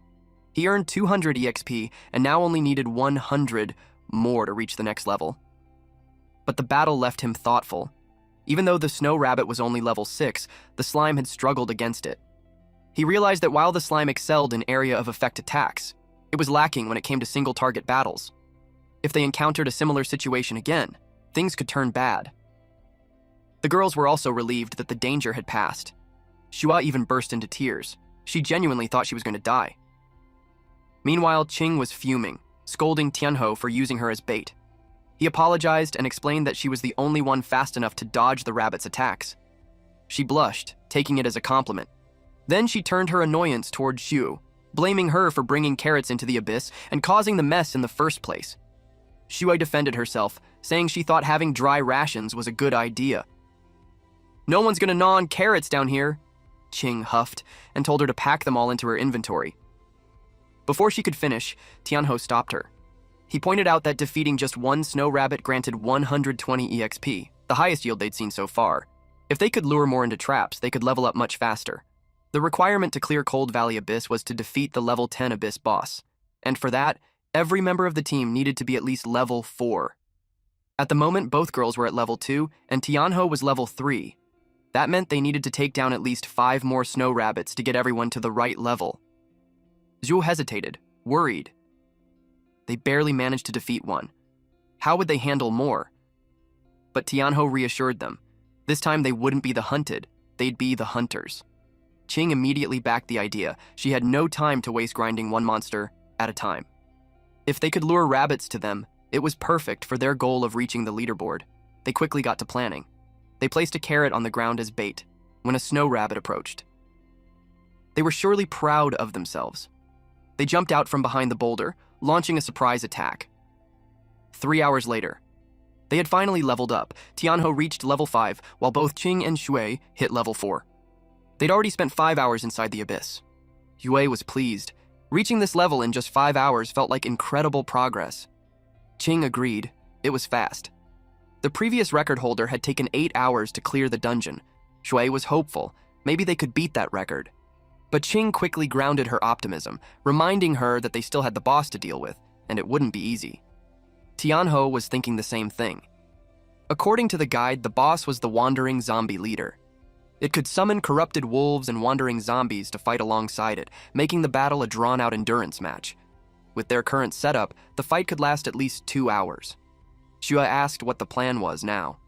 He earned 200 EXP and now only needed 100 more to reach the next level. But the battle left him thoughtful. Even though the snow rabbit was only level 6, the slime had struggled against it. He realized that while the slime excelled in area of effect attacks, it was lacking when it came to single-target battles. If they encountered a similar situation again, things could turn bad. The girls were also relieved that the danger had passed. Shua even burst into tears. She genuinely thought she was going to die. Meanwhile, Qing was fuming, scolding Tianho for using her as bait. He apologized and explained that she was the only one fast enough to dodge the rabbit's attacks. She blushed, taking it as a compliment. Then she turned her annoyance toward Xu, blaming her for bringing carrots into the abyss and causing the mess in the first place. Shui defended herself, saying she thought having dry rations was a good idea. "No one's gonna gnaw on carrots down here," Qing huffed and told her to pack them all into her inventory. Before she could finish, Tianho stopped her. He pointed out that defeating just one snow rabbit granted 120 EXP, the highest yield they'd seen so far. If they could lure more into traps, they could level up much faster. The requirement to clear Cold Valley Abyss was to defeat the level 10 Abyss boss, and for that, every member of the team needed to be at least level 4. At the moment, both girls were at level 2, and Tianho was level 3. That meant they needed to take down at least 5 more snow rabbits to get everyone to the right level. Zhu hesitated, worried. They barely managed to defeat one. How would they handle more? But Tianho reassured them. This time they wouldn't be the hunted, they'd be the hunters. Qing immediately backed the idea. She had no time to waste grinding one monster at a time. If they could lure rabbits to them, it was perfect for their goal of reaching the leaderboard. They quickly got to planning. They placed a carrot on the ground as bait when a snow rabbit approached. They were surely proud of themselves. They jumped out from behind the boulder, launching a surprise attack. 3 hours later, they had finally leveled up. Tianho reached level 5, while both Qing and Shui hit level 4. They'd already spent 5 hours inside the abyss. Yue was pleased. Reaching this level in just 5 hours felt like incredible progress. Qing agreed. It was fast. The previous record holder had taken 8 hours to clear the dungeon. Shui was hopeful. Maybe they could beat that record. But Qing quickly grounded her optimism, reminding her that they still had the boss to deal with, and it wouldn't be easy. Tianho was thinking the same thing. According to the guide, the boss was the wandering zombie leader. It could summon corrupted wolves and wandering zombies to fight alongside it, making the battle a drawn-out endurance match. With their current setup, the fight could last at least 2 hours. Shua asked what the plan was now.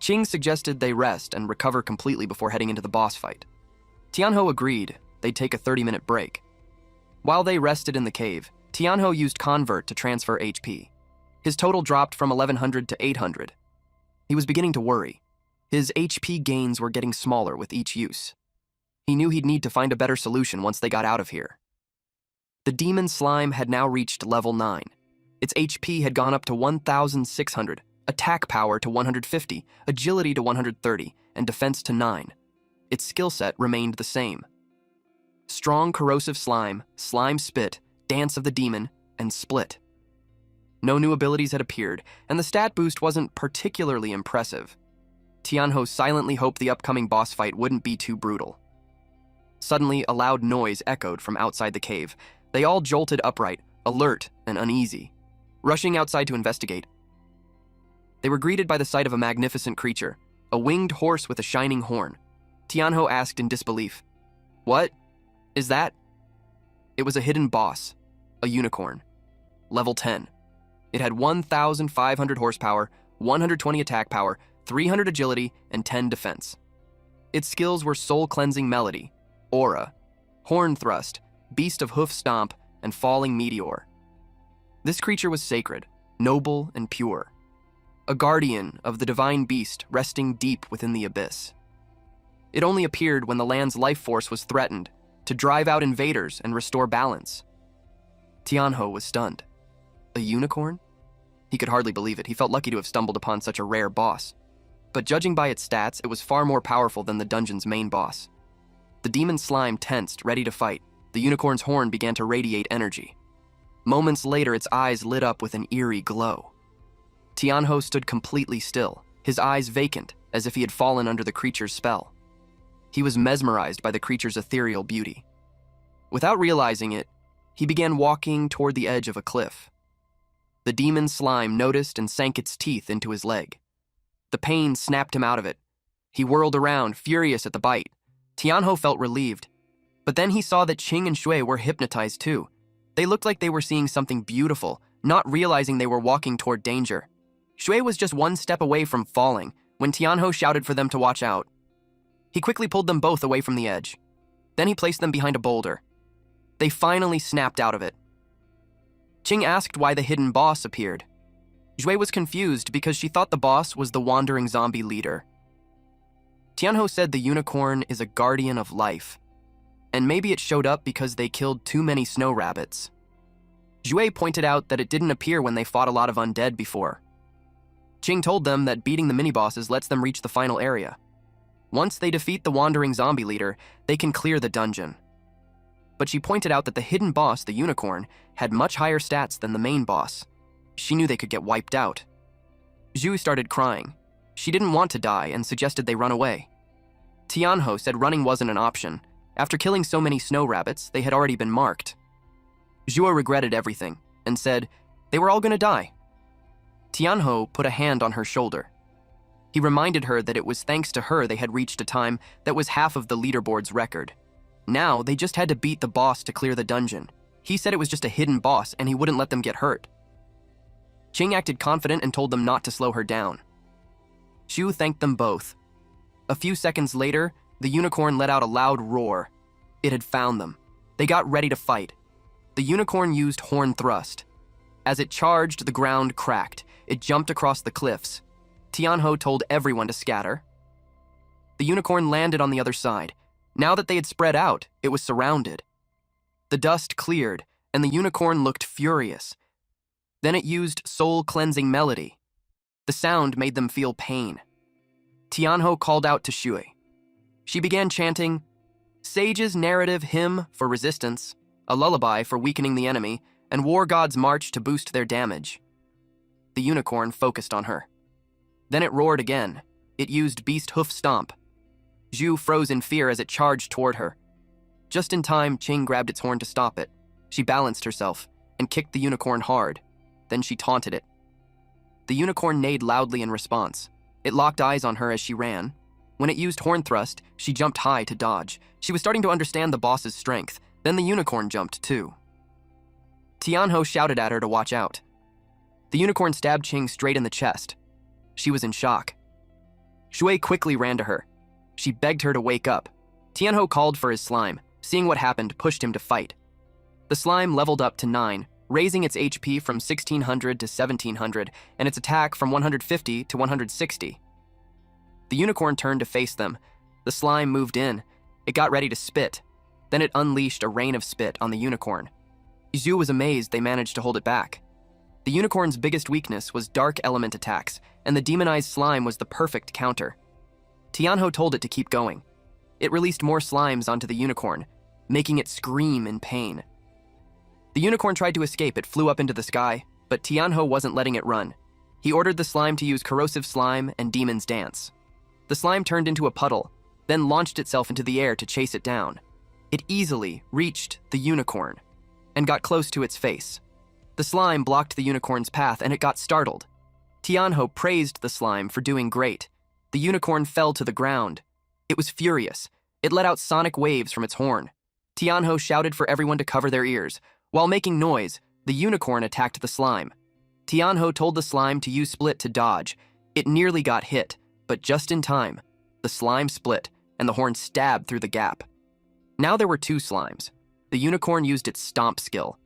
Qing suggested they rest and recover completely before heading into the boss fight. Tianho agreed they'd take a 30-minute break. While they rested in the cave, Tianho used Convert to transfer HP. His total dropped from 1100 to 800. He was beginning to worry. His HP gains were getting smaller with each use. He knew he'd need to find a better solution once they got out of here. The demon slime had now reached level 9. Its HP had gone up to 1,600, attack power to 150, agility to 130, and defense to 9. Its skill set remained the same. Strong corrosive slime, slime spit, dance of the demon, and split. No new abilities had appeared, and the stat boost wasn't particularly impressive. Tianho silently hoped the upcoming boss fight wouldn't be too brutal. Suddenly, a loud noise echoed from outside the cave. They all jolted upright, alert and uneasy. Rushing outside to investigate, they were greeted by the sight of a magnificent creature, a winged horse with a shining horn. Tianho asked in disbelief, "What is that?" It was a hidden boss, a unicorn. Level 10. It had 1,500 horsepower, 120 attack power, 300 agility, and 10 defense. Its skills were Soul Cleansing Melody, Aura, Horn Thrust, Beast of Hoof Stomp, and Falling Meteor. This creature was sacred, noble, and pure. A guardian of the divine beast resting deep within the abyss. It only appeared when the land's life force was threatened, to drive out invaders and restore balance. Tianho was stunned. A unicorn? He could hardly believe it. He felt lucky to have stumbled upon such a rare boss. But judging by its stats, it was far more powerful than the dungeon's main boss. The demon slime tensed, ready to fight. The unicorn's horn began to radiate energy. Moments later, its eyes lit up with an eerie glow. Tianho stood completely still, his eyes vacant, as if he had fallen under the creature's spell. He was mesmerized by the creature's ethereal beauty. Without realizing it, he began walking toward the edge of a cliff. The demon slime noticed and sank its teeth into his leg. The pain snapped him out of it. He whirled around, furious at the bite. Tianho felt relieved. But then he saw that Qing and Shui were hypnotized too. They looked like they were seeing something beautiful, not realizing they were walking toward danger. Shui was just one step away from falling when Tianho shouted for them to watch out. He quickly pulled them both away from the edge. Then he placed them behind a boulder. They finally snapped out of it. Qing asked why the hidden boss appeared. Shui was confused because she thought the boss was the wandering zombie leader. Tianho said the unicorn is a guardian of life, and maybe it showed up because they killed too many snow rabbits. Shui pointed out that it didn't appear when they fought a lot of undead before. Qing told them that beating the mini-bosses lets them reach the final area. Once they defeat the wandering zombie leader, they can clear the dungeon. But she pointed out that the hidden boss, the unicorn, had much higher stats than the main boss. She knew they could get wiped out. Zhu started crying. She didn't want to die and suggested they run away. Tianho said running wasn't an option. After killing so many snow rabbits, they had already been marked. Zhuo regretted everything and said they were all going to die. Tianho put a hand on her shoulder. He reminded her that it was thanks to her they had reached a time that was half of the leaderboard's record. Now, they just had to beat the boss to clear the dungeon. He said it was just a hidden boss and he wouldn't let them get hurt. Qing acted confident and told them not to slow her down. Xu thanked them both. A few seconds later, the unicorn let out a loud roar. It had found them. They got ready to fight. The unicorn used Horn Thrust. As it charged, the ground cracked. It jumped across the cliffs. Tianho told everyone to scatter. The unicorn landed on the other side. Now that they had spread out, it was surrounded. The dust cleared, and the unicorn looked furious. Then it used Soul Cleansing Melody. The sound made them feel pain. Tianho called out to Shui. She began chanting, Sage's narrative hymn for resistance, a lullaby for weakening the enemy, and War God's march to boost their damage. The unicorn focused on her. Then it roared again. It used Beast Hoof Stomp. Zhu froze in fear as it charged toward her. Just in time, Qing grabbed its horn to stop it. She balanced herself and kicked the unicorn hard. Then she taunted it. The unicorn neighed loudly in response. It locked eyes on her as she ran. When it used Horn Thrust, she jumped high to dodge. She was starting to understand the boss's strength. Then the unicorn jumped too. Tianho shouted at her to watch out. The unicorn stabbed Qing straight in the chest. She was in shock. Shui quickly ran to her. She begged her to wake up. Tianho called for his slime. Seeing what happened, pushed him to fight. The slime leveled up to 9, raising its HP from 1600 to 1700 and its attack from 150 to 160. The unicorn turned to face them. The slime moved in. It got ready to spit. Then it unleashed a rain of spit on the unicorn. Zhu was amazed they managed to hold it back. The unicorn's biggest weakness was dark element attacks, and the demonized slime was the perfect counter. Tianho told it to keep going. It released more slimes onto the unicorn, making it scream in pain. The unicorn tried to escape. It flew up into the sky, but Tianho wasn't letting it run. He ordered the slime to use corrosive slime and demon's dance. The slime turned into a puddle, then launched itself into the air to chase it down. It easily reached the unicorn and got close to its face. The slime blocked the unicorn's path and it got startled. Tianho praised the slime for doing great. The unicorn fell to the ground. It was furious. It let out sonic waves from its horn. Tianho shouted for everyone to cover their ears. While making noise, the unicorn attacked the slime. Tianho told the slime to use split to dodge. It nearly got hit, but just in time. The slime split, and the horn stabbed through the gap. Now there were 2 slimes. The unicorn used its stomp skill.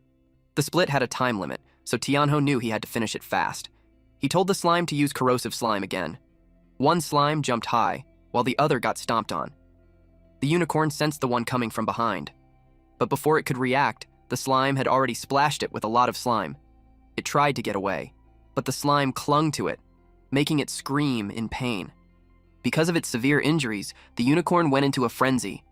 The split had a time limit, so Tianho knew he had to finish it fast. He told the slime to use corrosive slime again. One slime jumped high, while the other got stomped on. The unicorn sensed the one coming from behind. But before it could react, the slime had already splashed it with a lot of slime. It tried to get away, but the slime clung to it, making it scream in pain. Because of its severe injuries, the unicorn went into a frenzy.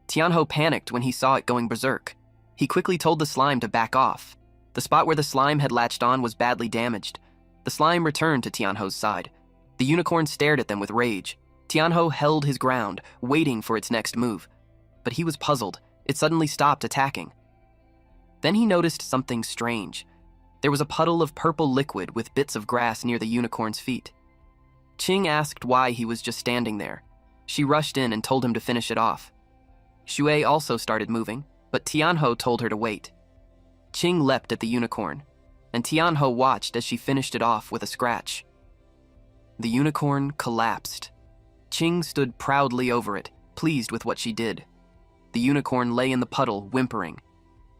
Tianho panicked when he saw it going berserk. He quickly told the slime to back off. The spot where the slime had latched on was badly damaged. The slime returned to Tianho's side. The unicorn stared at them with rage. Tianho held his ground, waiting for its next move. But he was puzzled. It suddenly stopped attacking. Then he noticed something strange. There was a puddle of purple liquid with bits of grass near the unicorn's feet. Qing asked why he was just standing there. She rushed in and told him to finish it off. Shui also started moving, but Tianho told her to wait. Qing leapt at the unicorn, and Tianho watched as she finished it off with a scratch. The unicorn collapsed. Qing stood proudly over it, pleased with what she did. The unicorn lay in the puddle, whimpering.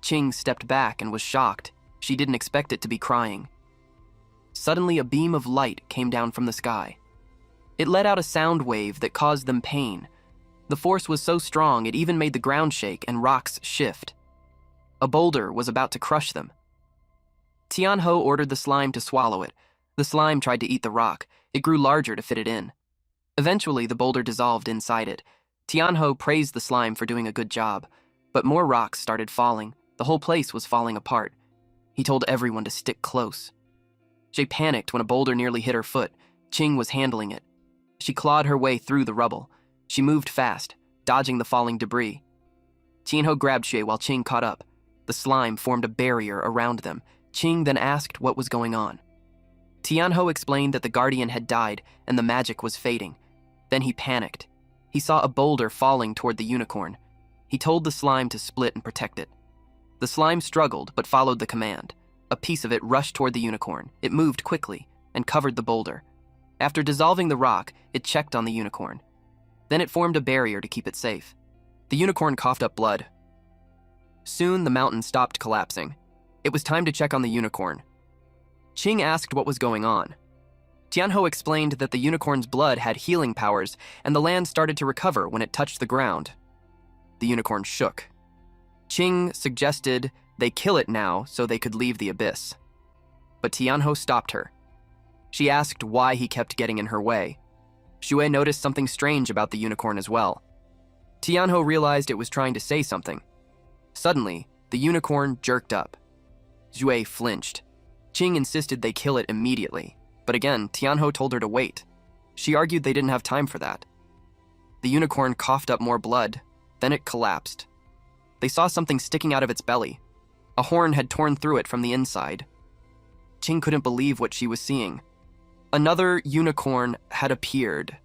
Qing stepped back and was shocked. She didn't expect it to be crying. Suddenly, a beam of light came down from the sky. It let out a sound wave that caused them pain. The force was so strong it even made the ground shake and rocks shift. A boulder was about to crush them. Tianho ordered the slime to swallow it. The slime tried to eat the rock. It grew larger to fit it in. Eventually, the boulder dissolved inside it. Tianho praised the slime for doing a good job, but more rocks started falling. The whole place was falling apart. He told everyone to stick close. She panicked when a boulder nearly hit her foot. Qing was handling it. She clawed her way through the rubble. She moved fast, dodging the falling debris. Tianho grabbed Xue while Qing caught up. The slime formed a barrier around them. Qing then asked what was going on. Tianho explained that the guardian had died and the magic was fading. Then he panicked. He saw a boulder falling toward the unicorn. He told the slime to split and protect it. The slime struggled but followed the command. A piece of it rushed toward the unicorn. It moved quickly and covered the boulder. After dissolving the rock, it checked on the unicorn. Then it formed a barrier to keep it safe. The unicorn coughed up blood. Soon the mountain stopped collapsing. It was time to check on the unicorn. Qing asked what was going on. Tianho explained that the unicorn's blood had healing powers and the land started to recover when it touched the ground. The unicorn shook. Qing suggested they kill it now so they could leave the abyss. But Tianho stopped her. She asked why he kept getting in her way. Shui noticed something strange about the unicorn as well. Tianho realized it was trying to say something. Suddenly, the unicorn jerked up. Shui flinched. Qing insisted they kill it immediately, but again, Tianho told her to wait. She argued they didn't have time for that. The unicorn coughed up more blood, then it collapsed. They saw something sticking out of its belly. A horn had torn through it from the inside. Qing couldn't believe what she was seeing. Another unicorn had appeared.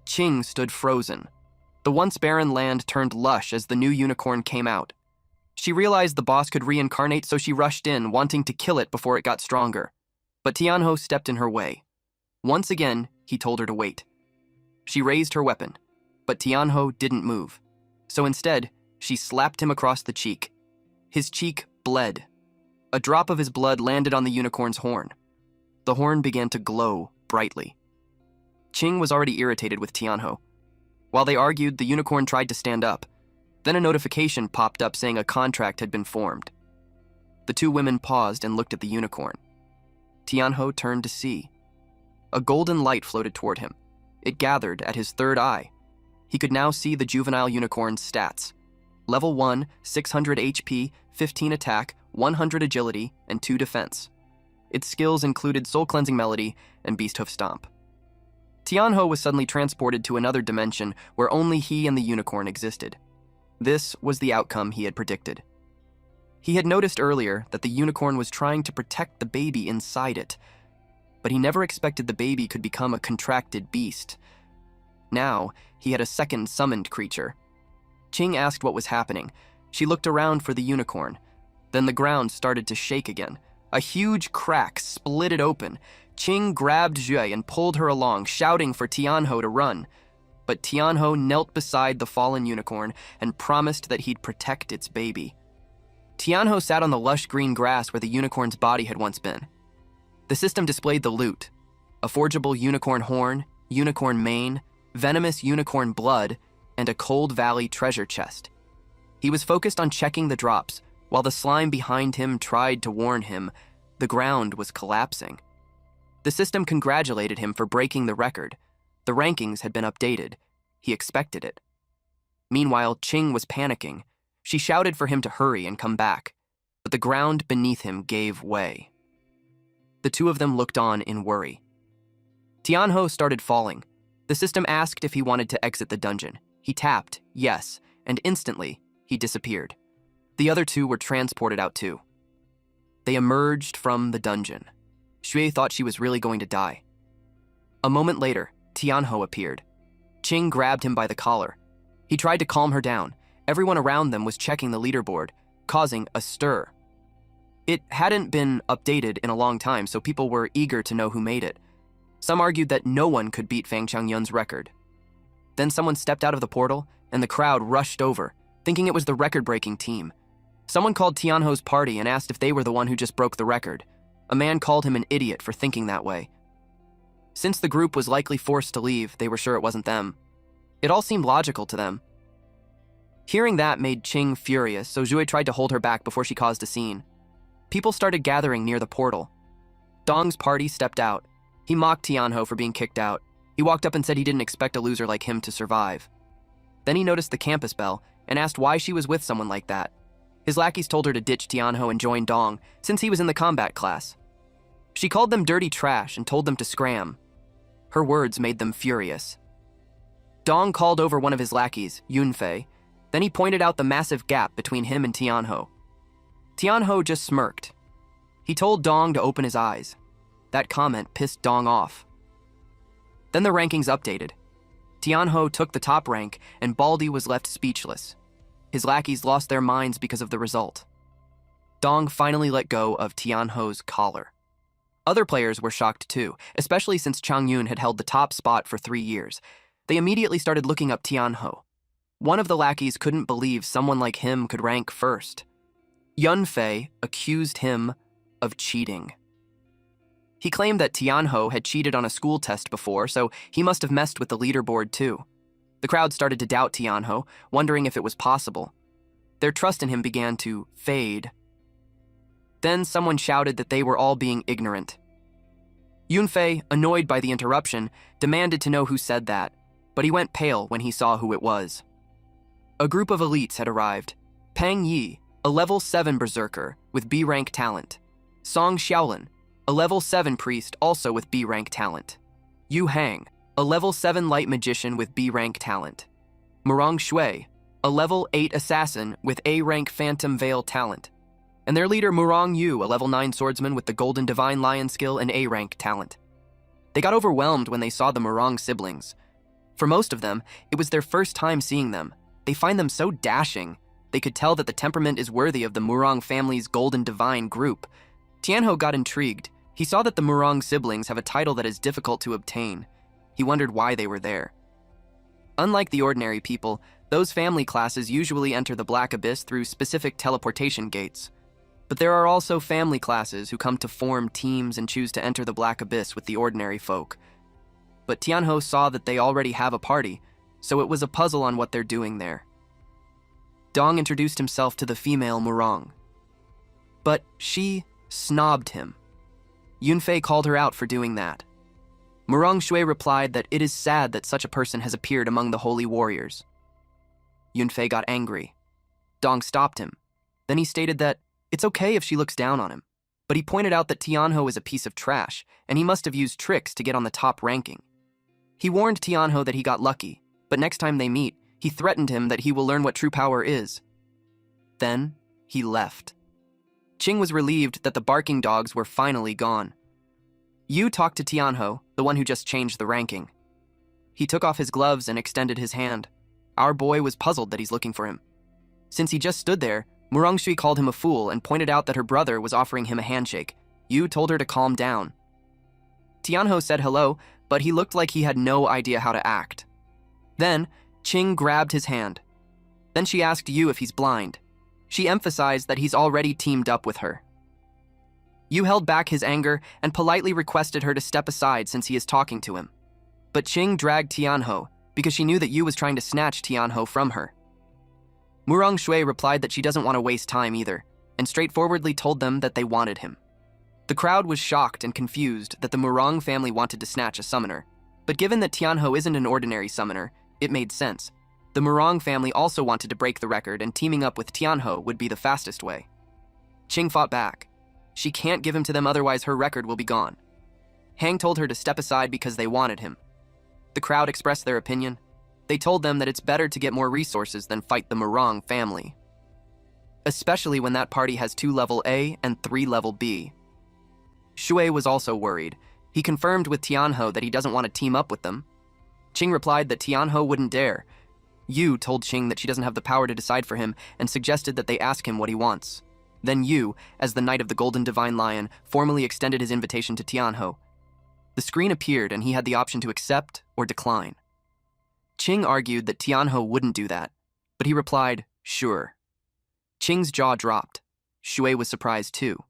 Qing stood frozen. The once barren land turned lush as the new unicorn came out. She realized the boss could reincarnate, so she rushed in, wanting to kill it before it got stronger. But Tianho stepped in her way. Once again, he told her to wait. She raised her weapon, but Tianho didn't move. So instead, she slapped him across the cheek. His cheek bled. A drop of his blood landed on the unicorn's horn. The horn began to glow brightly. Qing was already irritated with Tianho. While they argued, the unicorn tried to stand up. Then a notification popped up saying a contract had been formed. The two women paused and looked at the unicorn. Tianho turned to see. A golden light floated toward him. It gathered at his third eye. He could now see the juvenile unicorn's stats. Level 1, 600 HP, 15 attack, 100 agility, and 2 defense. Its skills included Soul Cleansing Melody and Beast Hoof Stomp. Tianho was suddenly transported to another dimension where only he and the unicorn existed. This was the outcome he had predicted. He had noticed earlier that the unicorn was trying to protect the baby inside it, but he never expected the baby could become a contracted beast. Now, he had a second summoned creature. Qing asked what was happening. She looked around for the unicorn. Then the ground started to shake again. A huge crack split it open. Qing grabbed Jue and pulled her along, shouting for Tianho to run. But Tianho knelt beside the fallen unicorn and promised that he'd protect its baby. Tianho sat on the lush green grass where the unicorn's body had once been. The system displayed the loot: a forgeable unicorn horn, unicorn mane, venomous unicorn blood, and a Cold Valley treasure chest. He was focused on checking the drops, while the slime behind him tried to warn him the ground was collapsing. The system congratulated him for breaking the record. The rankings had been updated. He expected it. Meanwhile, Qing was panicking. She shouted for him to hurry and come back, but the ground beneath him gave way. The two of them looked on in worry. Tianho started falling. The system asked if he wanted to exit the dungeon. He tapped yes, and instantly, he disappeared. The other two were transported out too. They emerged from the dungeon. Xue thought she was really going to die. A moment later, Tianho appeared. Qing grabbed him by the collar. He tried to calm her down. Everyone around them was checking the leaderboard, causing a stir. It hadn't been updated in a long time, so people were eager to know who made it. Some argued that no one could beat Fang Changyun's record. Then someone stepped out of the portal, and the crowd rushed over, thinking it was the record-breaking team. Someone called Tianho's party and asked if they were the one who just broke the record. A man called him an idiot for thinking that way. Since the group was likely forced to leave, they were sure it wasn't them. It all seemed logical to them. Hearing that made Qing furious, so Zhui tried to hold her back before she caused a scene. People started gathering near the portal. Dong's party stepped out. He mocked Tianho for being kicked out. He walked up and said he didn't expect a loser like him to survive. Then he noticed the campus bell and asked why she was with someone like that. His lackeys told her to ditch Tianho and join Dong, since he was in the combat class. She called them dirty trash and told them to scram. Her words made them furious. Dong called over one of his lackeys, Yunfei. Then he pointed out the massive gap between him and Tianho. Tianho just smirked. He told Dong to open his eyes. That comment pissed Dong off. Then the rankings updated. Tianho took the top rank, and Baldy was left speechless. His lackeys lost their minds because of the result. Dong finally let go of Tianho's collar. Other players were shocked too, especially since Changyun had held the top spot for 3 years. They immediately started looking up Tianho. One of the lackeys couldn't believe someone like him could rank first. Yunfei accused him of cheating. He claimed that Tianho had cheated on a school test before, so he must have messed with the leaderboard too. The crowd started to doubt Tianho, wondering if it was possible. Their trust in him began to fade. Then someone shouted that they were all being ignorant. Yunfei, annoyed by the interruption, demanded to know who said that, but he went pale when he saw who it was. A group of elites had arrived. Pang Yi, a level 7 berserker with B-rank talent. Song Xiaolin, a level 7 priest also with B-rank talent. Yu Hang, a level 7 light magician with B-rank talent. Murong Shui, a level 8 assassin with A-rank phantom veil talent. And their leader Murong Yu, a level 9 swordsman with the golden divine lion skill and A-rank talent. They got overwhelmed when they saw the Murong siblings. For most of them, it was their first time seeing them. They find them so dashing. They could tell that the temperament is worthy of the Murong family's golden divine group. Tianho got intrigued. He saw that the Murong siblings have a title that is difficult to obtain. He wondered why they were there. Unlike the ordinary people, those family classes usually enter the Black Abyss through specific teleportation gates. But there are also family classes who come to form teams and choose to enter the Black Abyss with the ordinary folk. But Tianho saw that they already have a party, so it was a puzzle on what they're doing there. Dong introduced himself to the female Murong, but she snobbed him. Yunfei called her out for doing that. Murong Shui replied that it is sad that such a person has appeared among the holy warriors. Yunfei got angry. Dong stopped him. Then he stated that it's okay if she looks down on him, but he pointed out that Tianho is a piece of trash, and he must have used tricks to get on the top ranking. He warned Tianho that he got lucky, but next time they meet, he threatened him that he will learn what true power is. Then, he left. Qing was relieved that the barking dogs were finally gone. Yu talked to Tianho, the one who just changed the ranking. He took off his gloves and extended his hand. Our boy was puzzled that he's looking for him. Since he just stood there, Murong called him a fool and pointed out that her brother was offering him a handshake. Yu told her to calm down. Tianho said hello, but he looked like he had no idea how to act. Then, Qing grabbed his hand. Then she asked Yu if he's blind. She emphasized that he's already teamed up with her. Yu held back his anger and politely requested her to step aside since he is talking to him. But Qing dragged Tianho because she knew that Yu was trying to snatch Tianho from her. Murong Shui replied that she doesn't want to waste time either, and straightforwardly told them that they wanted him. The crowd was shocked and confused that the Murong family wanted to snatch a summoner, but given that Tianho isn't an ordinary summoner, it made sense. The Murong family also wanted to break the record, and teaming up with Tianho would be the fastest way. Qing fought back. She can't give him to them, otherwise her record will be gone. Hang told her to step aside because they wanted him. The crowd expressed their opinion. They told them that it's better to get more resources than fight the Murong family, especially when that party has 2 level A and 3 level B. Shui was also worried. He confirmed with Tianho that he doesn't want to team up with them. Qing replied that Tianho wouldn't dare. Yu told Qing that she doesn't have the power to decide for him and suggested that they ask him what he wants. Then Yu, as the Knight of the Golden Divine Lion, formally extended his invitation to Tianho. The screen appeared and he had the option to accept or decline. Qing argued that Tianho wouldn't do that, but he replied, sure. Qing's jaw dropped. Shui was surprised too.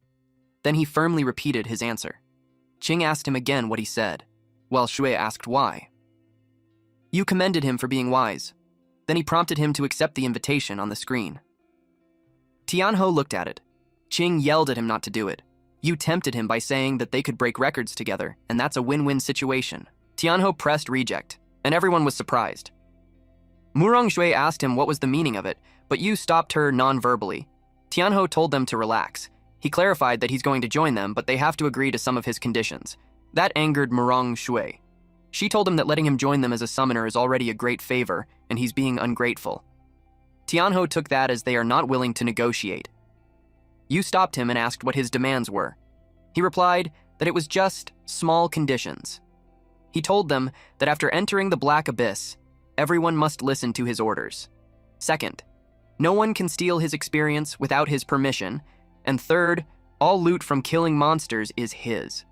Then he firmly repeated his answer. Qing asked him again what he said, while Shui asked why. Yu commended him for being wise. Then he prompted him to accept the invitation on the screen. Tianho looked at it. Qing yelled at him not to do it. Yu tempted him by saying that they could break records together, and that's a win-win situation. Tianho pressed reject, and everyone was surprised. Murong Shui asked him what was the meaning of it, but Yu stopped her non-verbally. Tianho told them to relax. He clarified that he's going to join them, but they have to agree to some of his conditions. That angered Murong Shui. She told him that letting him join them as a summoner is already a great favor, and he's being ungrateful. Tianho took that as they are not willing to negotiate. Yu stopped him and asked what his demands were. He replied that it was just small conditions. He told them that after entering the Black Abyss, everyone must listen to his orders. Second, no one can steal his experience without his permission. And third, all loot from killing monsters is his.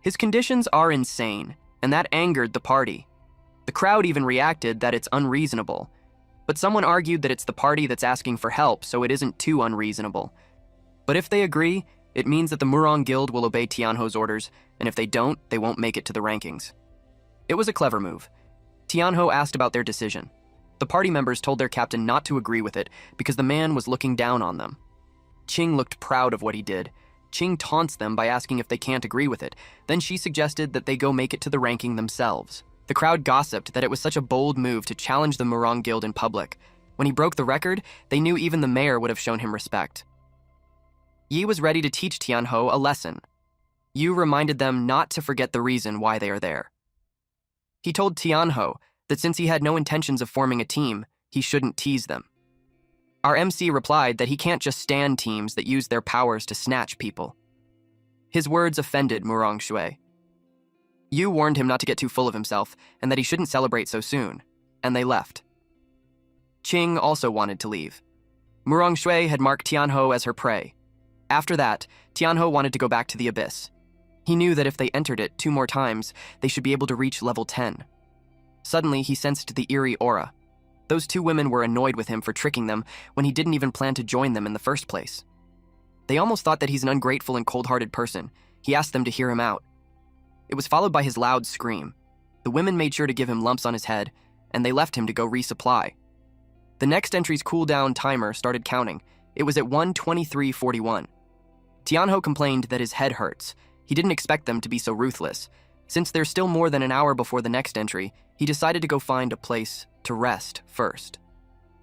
His conditions are insane, and that angered the party. The crowd even reacted that it's unreasonable. But someone argued that it's the party that's asking for help, so it isn't too unreasonable. But if they agree, it means that the Murong Guild will obey Tianho's orders, and if they don't, they won't make it to the rankings. It was a clever move. Tianho asked about their decision. The party members told their captain not to agree with it because the man was looking down on them. Qing looked proud of what he did. Qing taunts them by asking if they can't agree with it. Then she suggested that they go make it to the ranking themselves. The crowd gossiped that it was such a bold move to challenge the Murong Guild in public. When he broke the record, they knew even the mayor would have shown him respect. Yi was ready to teach Tianho a lesson. Yu reminded them not to forget the reason why they are there. He told Tianho that since he had no intentions of forming a team, he shouldn't tease them. Our MC replied that he can't just stand teams that use their powers to snatch people. His words offended Murong Shui. Yu warned him not to get too full of himself and that he shouldn't celebrate so soon, and they left. Qing also wanted to leave. Murong Shui had marked Tianho as her prey. After that, Tianho wanted to go back to the abyss. He knew that if they entered it 2 more times, they should be able to reach level 10. Suddenly, he sensed the eerie aura. Those two women were annoyed with him for tricking them when he didn't even plan to join them in the first place. They almost thought that he's an ungrateful and cold-hearted person. He asked them to hear him out. It was followed by his loud scream. The women made sure to give him lumps on his head, and they left him to go resupply. The next entry's cooldown timer started counting. It was at 1:23:41. Tianho complained that his head hurts. He didn't expect them to be so ruthless. Since there's still more than an hour before the next entry, he decided to go find a place to rest first.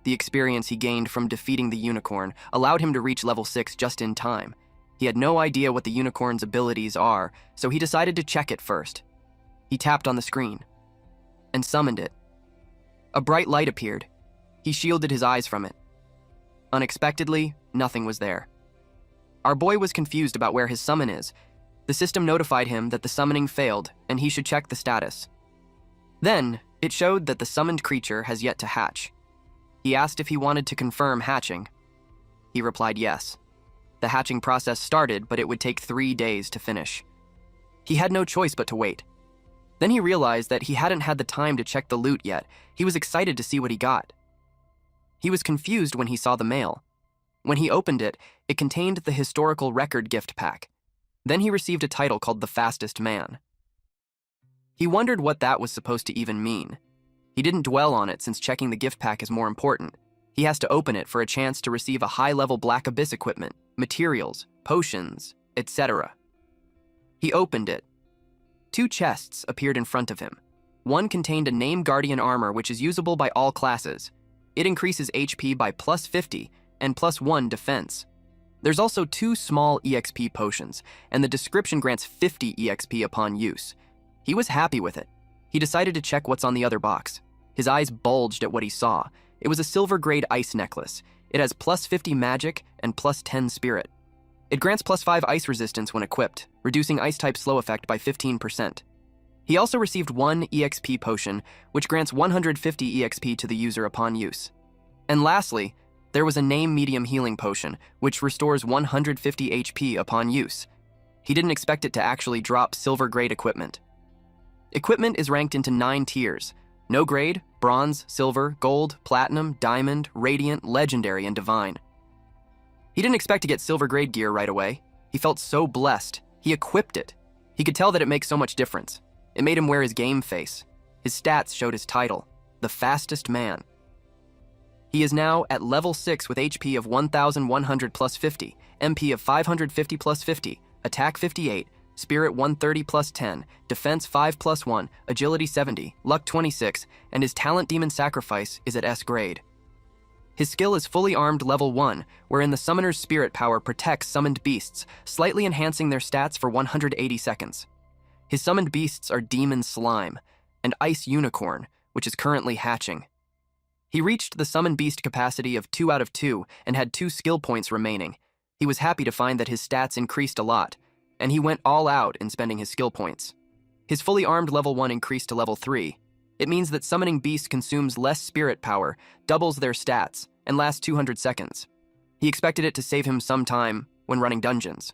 The experience he gained from defeating the unicorn allowed him to reach level 6 just in time. He had no idea what the unicorn's abilities are, so he decided to check it first. He tapped on the screen and summoned it. A bright light appeared. He shielded his eyes from it. Unexpectedly, nothing was there. Our boy was confused about where his summon is. The system notified him that the summoning failed and he should check the status. Then, it showed that the summoned creature has yet to hatch. He asked if he wanted to confirm hatching. He replied yes. The hatching process started, but it would take 3 days to finish. He had no choice but to wait. Then he realized that he hadn't had the time to check the loot yet. He was excited to see what he got. He was confused when he saw the mail. When he opened it, it contained the historical record gift pack. Then he received a title called the Fastest Man. He wondered what that was supposed to even mean. He didn't dwell on it since checking the gift pack is more important. He has to open it for a chance to receive a high-level Black Abyss equipment, materials, potions, etc. He opened it. 2 chests appeared in front of him. One contained a Name Guardian armor which is usable by all classes. It increases HP by +50 and +1 defense. There's also 2 small EXP potions, and the description grants 50 EXP upon use. He was happy with it. He decided to check what's on the other box. His eyes bulged at what he saw. It was a silver-grade ice necklace. It has +50 magic and +10 spirit. It grants +5 ice resistance when equipped, reducing ice-type slow effect by 15%. He also received 1 EXP potion, which grants 150 EXP to the user upon use. And lastly, there was a Name Medium Healing Potion, which restores 150 HP upon use. He didn't expect it to actually drop silver-grade equipment. Equipment is ranked into 9 tiers: no grade, bronze, silver, gold, platinum, diamond, radiant, legendary, and divine. He didn't expect to get silver-grade gear right away. He felt so blessed. He equipped it. He could tell that it makes so much difference. It made him wear his game face. His stats showed his title, the Fastest Man. He is now at level 6 with HP of 1,100 plus 50, MP of 550 plus 50, attack 58, spirit 130 plus 10, defense 5 plus 1, agility 70, luck 26, and his talent Demon Sacrifice is at S grade. His skill is fully armed level 1, wherein the summoner's spirit power protects summoned beasts, slightly enhancing their stats for 180 seconds. His summoned beasts are Demon Slime and Ice Unicorn, which is currently hatching. He reached the summon beast capacity of 2 out of 2 and had 2 skill points remaining. He was happy to find that his stats increased a lot, and he went all out in spending his skill points. His fully armed level 1 increased to level 3. It means that summoning beasts consumes less spirit power, doubles their stats, and lasts 200 seconds. He expected it to save him some time when running dungeons.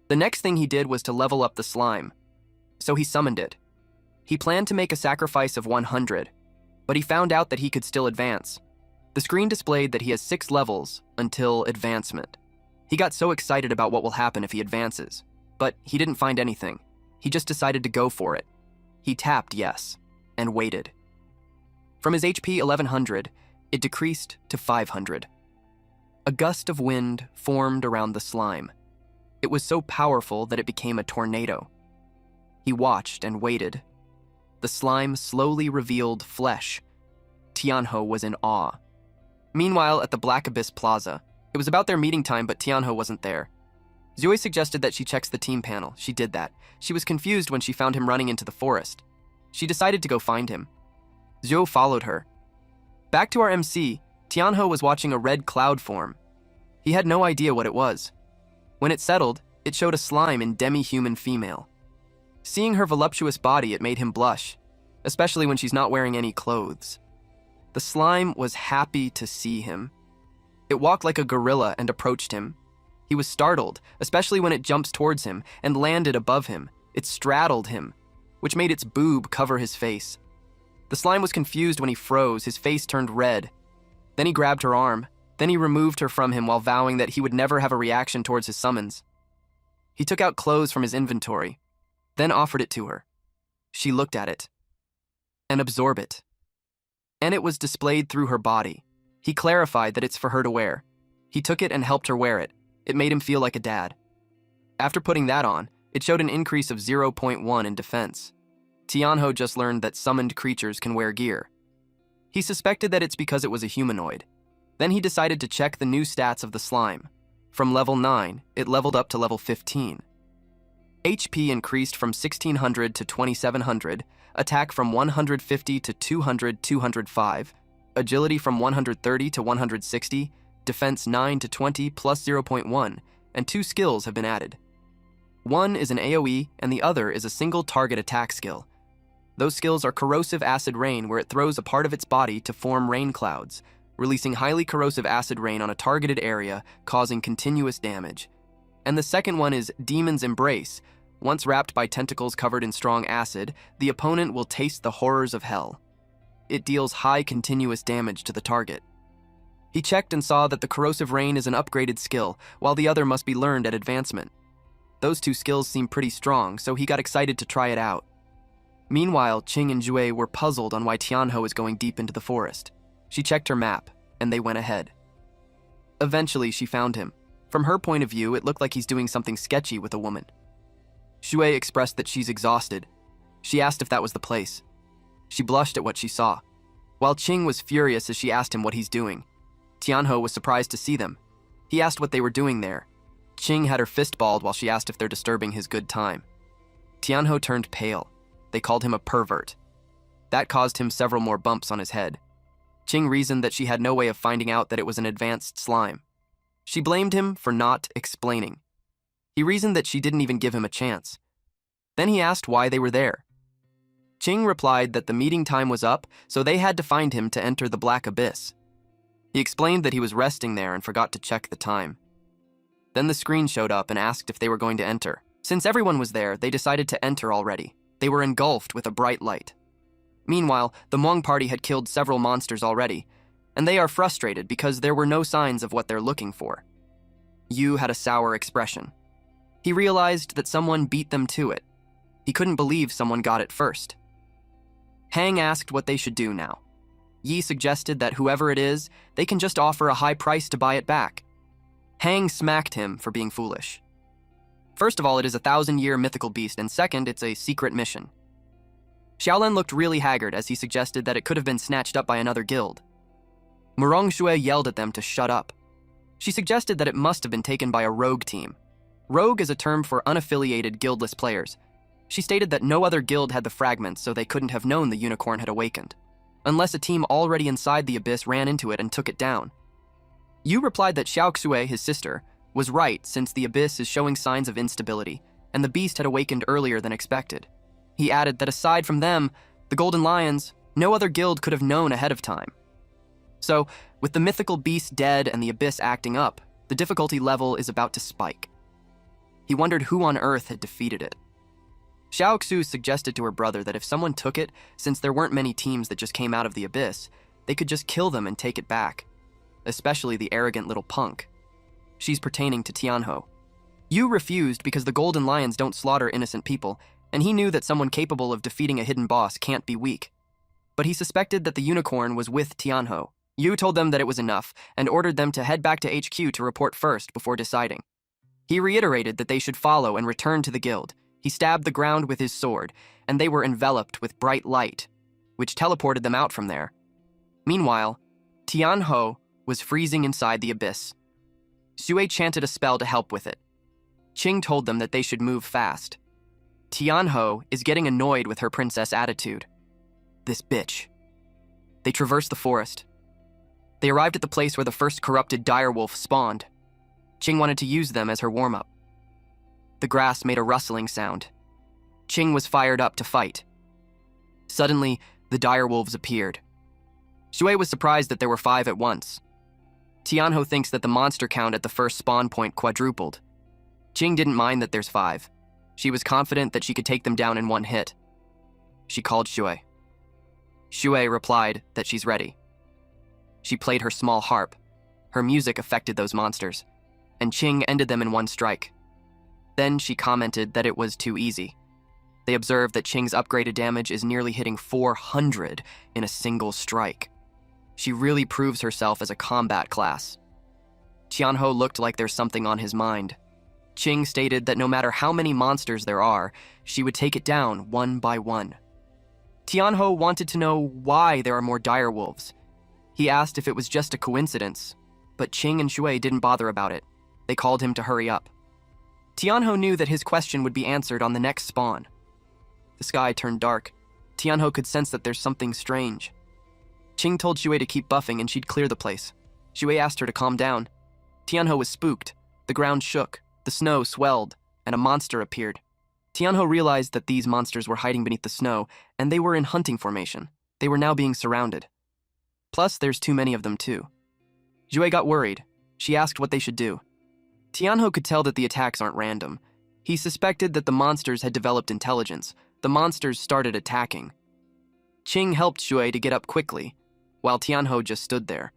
The next thing he did was to level up the slime, so he summoned it. He planned to make a sacrifice of 100, but he found out that he could still advance. The screen displayed that he has 6 levels until advancement. He got so excited about what will happen if he advances, but he didn't find anything. He just decided to go for it. He tapped yes, and waited. From his HP 1100, it decreased to 500. A gust of wind formed around the slime. It was so powerful that it became a tornado. He watched and waited. The slime slowly revealed flesh. Tianho was in awe. Meanwhile, at the Black Abyss Plaza, it was about their meeting time, but Tianho wasn't there. Zoe suggested that she checks the team panel. She did that. She was confused when she found him running into the forest. She decided to go find him. Zhou followed her. Back to our MC, Tianho was watching a red cloud form. He had no idea what it was. When it settled, it showed a slime in demi-human female. Seeing her voluptuous body, it made him blush, especially when she's not wearing any clothes. The slime was happy to see him. It walked like a gorilla and approached him. He was startled, especially when it jumps towards him and landed above him. It straddled him, which made its boob cover his face. The slime was confused when he froze, his face turned red. Then he grabbed her arm. Then he removed her from him while vowing that he would never have a reaction towards his summons. He took out clothes from his inventory, then offered it to her. She looked at it and absorbed it. And it was displayed through her body. He clarified that it's for her to wear. He took it and helped her wear it. It made him feel like a dad. After putting that on, it showed an increase of 0.1 in defense. Tianho just learned that summoned creatures can wear gear. He suspected that it's because it was a humanoid. Then he decided to check the new stats of the slime. From level 9, it leveled up to level 15. HP increased from 1600 to 2700, attack from 150 to 200-205, agility from 130 to 160, defense 9 to 20 plus 0.1, and 2 skills have been added. One is an AoE, and the other is a single target attack skill. Those skills are Corrosive Acid Rain, where it throws a part of its body to form rain clouds, releasing highly corrosive acid rain on a targeted area, causing continuous damage. And the second one is Demon's Embrace. Once wrapped by tentacles covered in strong acid, the opponent will taste the horrors of hell. It deals high continuous damage to the target. He checked and saw that the Corrosive Rain is an upgraded skill, while the other must be learned at advancement. Those 2 skills seem pretty strong, so he got excited to try it out. Meanwhile, Qing and Jue were puzzled on why Tianho was going deep into the forest. She checked her map, and they went ahead. Eventually, she found him. From her point of view, it looked like he's doing something sketchy with a woman. Xue expressed that she's exhausted. She asked if that was the place. She blushed at what she saw. While Qing was furious as she asked him what he's doing, Tianho was surprised to see them. He asked what they were doing there. Qing had her fist balled while she asked if they're disturbing his good time. Tianho turned pale. They called him a pervert. That caused him several more bumps on his head. Qing reasoned that she had no way of finding out that it was an advanced slime. She blamed him for not explaining. He reasoned that she didn't even give him a chance. Then he asked why they were there. Qing replied that the meeting time was up, so they had to find him to enter the Black Abyss. He explained that he was resting there and forgot to check the time. Then the screen showed up and asked if they were going to enter. Since everyone was there, they decided to enter already. They were engulfed with a bright light. Meanwhile, the Hmong party had killed several monsters already, and they are frustrated because there were no signs of what they're looking for. Yu had a sour expression. He realized that someone beat them to it. He couldn't believe someone got it first. Hang asked what they should do now. Yi suggested that whoever it is, they can just offer a high price to buy it back. Hang smacked him for being foolish. First of all, it is a 1,000-year mythical beast, and second, it's a secret mission. Xiaolan looked really haggard as he suggested that it could have been snatched up by another guild. Murong Xue yelled at them to shut up. She suggested that it must have been taken by a rogue team. Rogue is a term for unaffiliated guildless players. She stated that no other guild had the fragments, so they couldn't have known the unicorn had awakened, unless a team already inside the abyss ran into it and took it down. Yu replied that Xiao Xue, his sister, was right since the abyss is showing signs of instability, and the beast had awakened earlier than expected. He added that aside from them, the Golden Lions, no other guild could have known ahead of time. So, with the mythical beast dead and the abyss acting up, the difficulty level is about to spike. He wondered who on earth had defeated it. Xiao Xu suggested to her brother that if someone took it, since there weren't many teams that just came out of the abyss, they could just kill them and take it back, especially the arrogant little punk. She's pertaining to Tianho. Yu refused because the Golden Lions don't slaughter innocent people, and he knew that someone capable of defeating a hidden boss can't be weak. But he suspected that the unicorn was with Tianho. Yu told them that it was enough, and ordered them to head back to HQ to report first before deciding. He reiterated that they should follow and return to the guild. He stabbed the ground with his sword, and they were enveloped with bright light, which teleported them out from there. Meanwhile, Tianho was freezing inside the abyss. Xue chanted a spell to help with it. Qing told them that they should move fast. Tianho is getting annoyed with her princess attitude. This bitch. They traversed the forest. They arrived at the place where the first corrupted direwolf spawned. Qing wanted to use them as her warm-up. The grass made a rustling sound. Qing was fired up to fight. Suddenly, the direwolves appeared. Xue was surprised that there were 5 at once. Tianho thinks that the monster count at the first spawn point quadrupled. Qing didn't mind that there's 5. She was confident that she could take them down in one hit. She called Xue. Shui replied that she's ready. She played her small harp. Her music affected those monsters, and Qing ended them in one strike. Then she commented that it was too easy. They observed that Qing's upgraded damage is nearly hitting 400 in a single strike. She really proves herself as a combat class. Tianho looked like there's something on his mind. Qing stated that no matter how many monsters there are, she would take it down one by one. Tianho wanted to know why there are more direwolves. He asked if it was just a coincidence, but Qing and Shui didn't bother about it. They called him to hurry up. Tianho knew that his question would be answered on the next spawn. The sky turned dark. Tianho could sense that there's something strange. Qing told Shui to keep buffing and she'd clear the place. Shui asked her to calm down. Tianho was spooked. The ground shook, the snow swelled, and a monster appeared. Tianho realized that these monsters were hiding beneath the snow, and they were in hunting formation. They were now being surrounded. Plus, there's too many of them too. Shui got worried. She asked what they should do. Tianho could tell that the attacks aren't random. He suspected that the monsters had developed intelligence. The monsters started attacking. Qing helped Shui to get up quickly, while Tianho just stood there.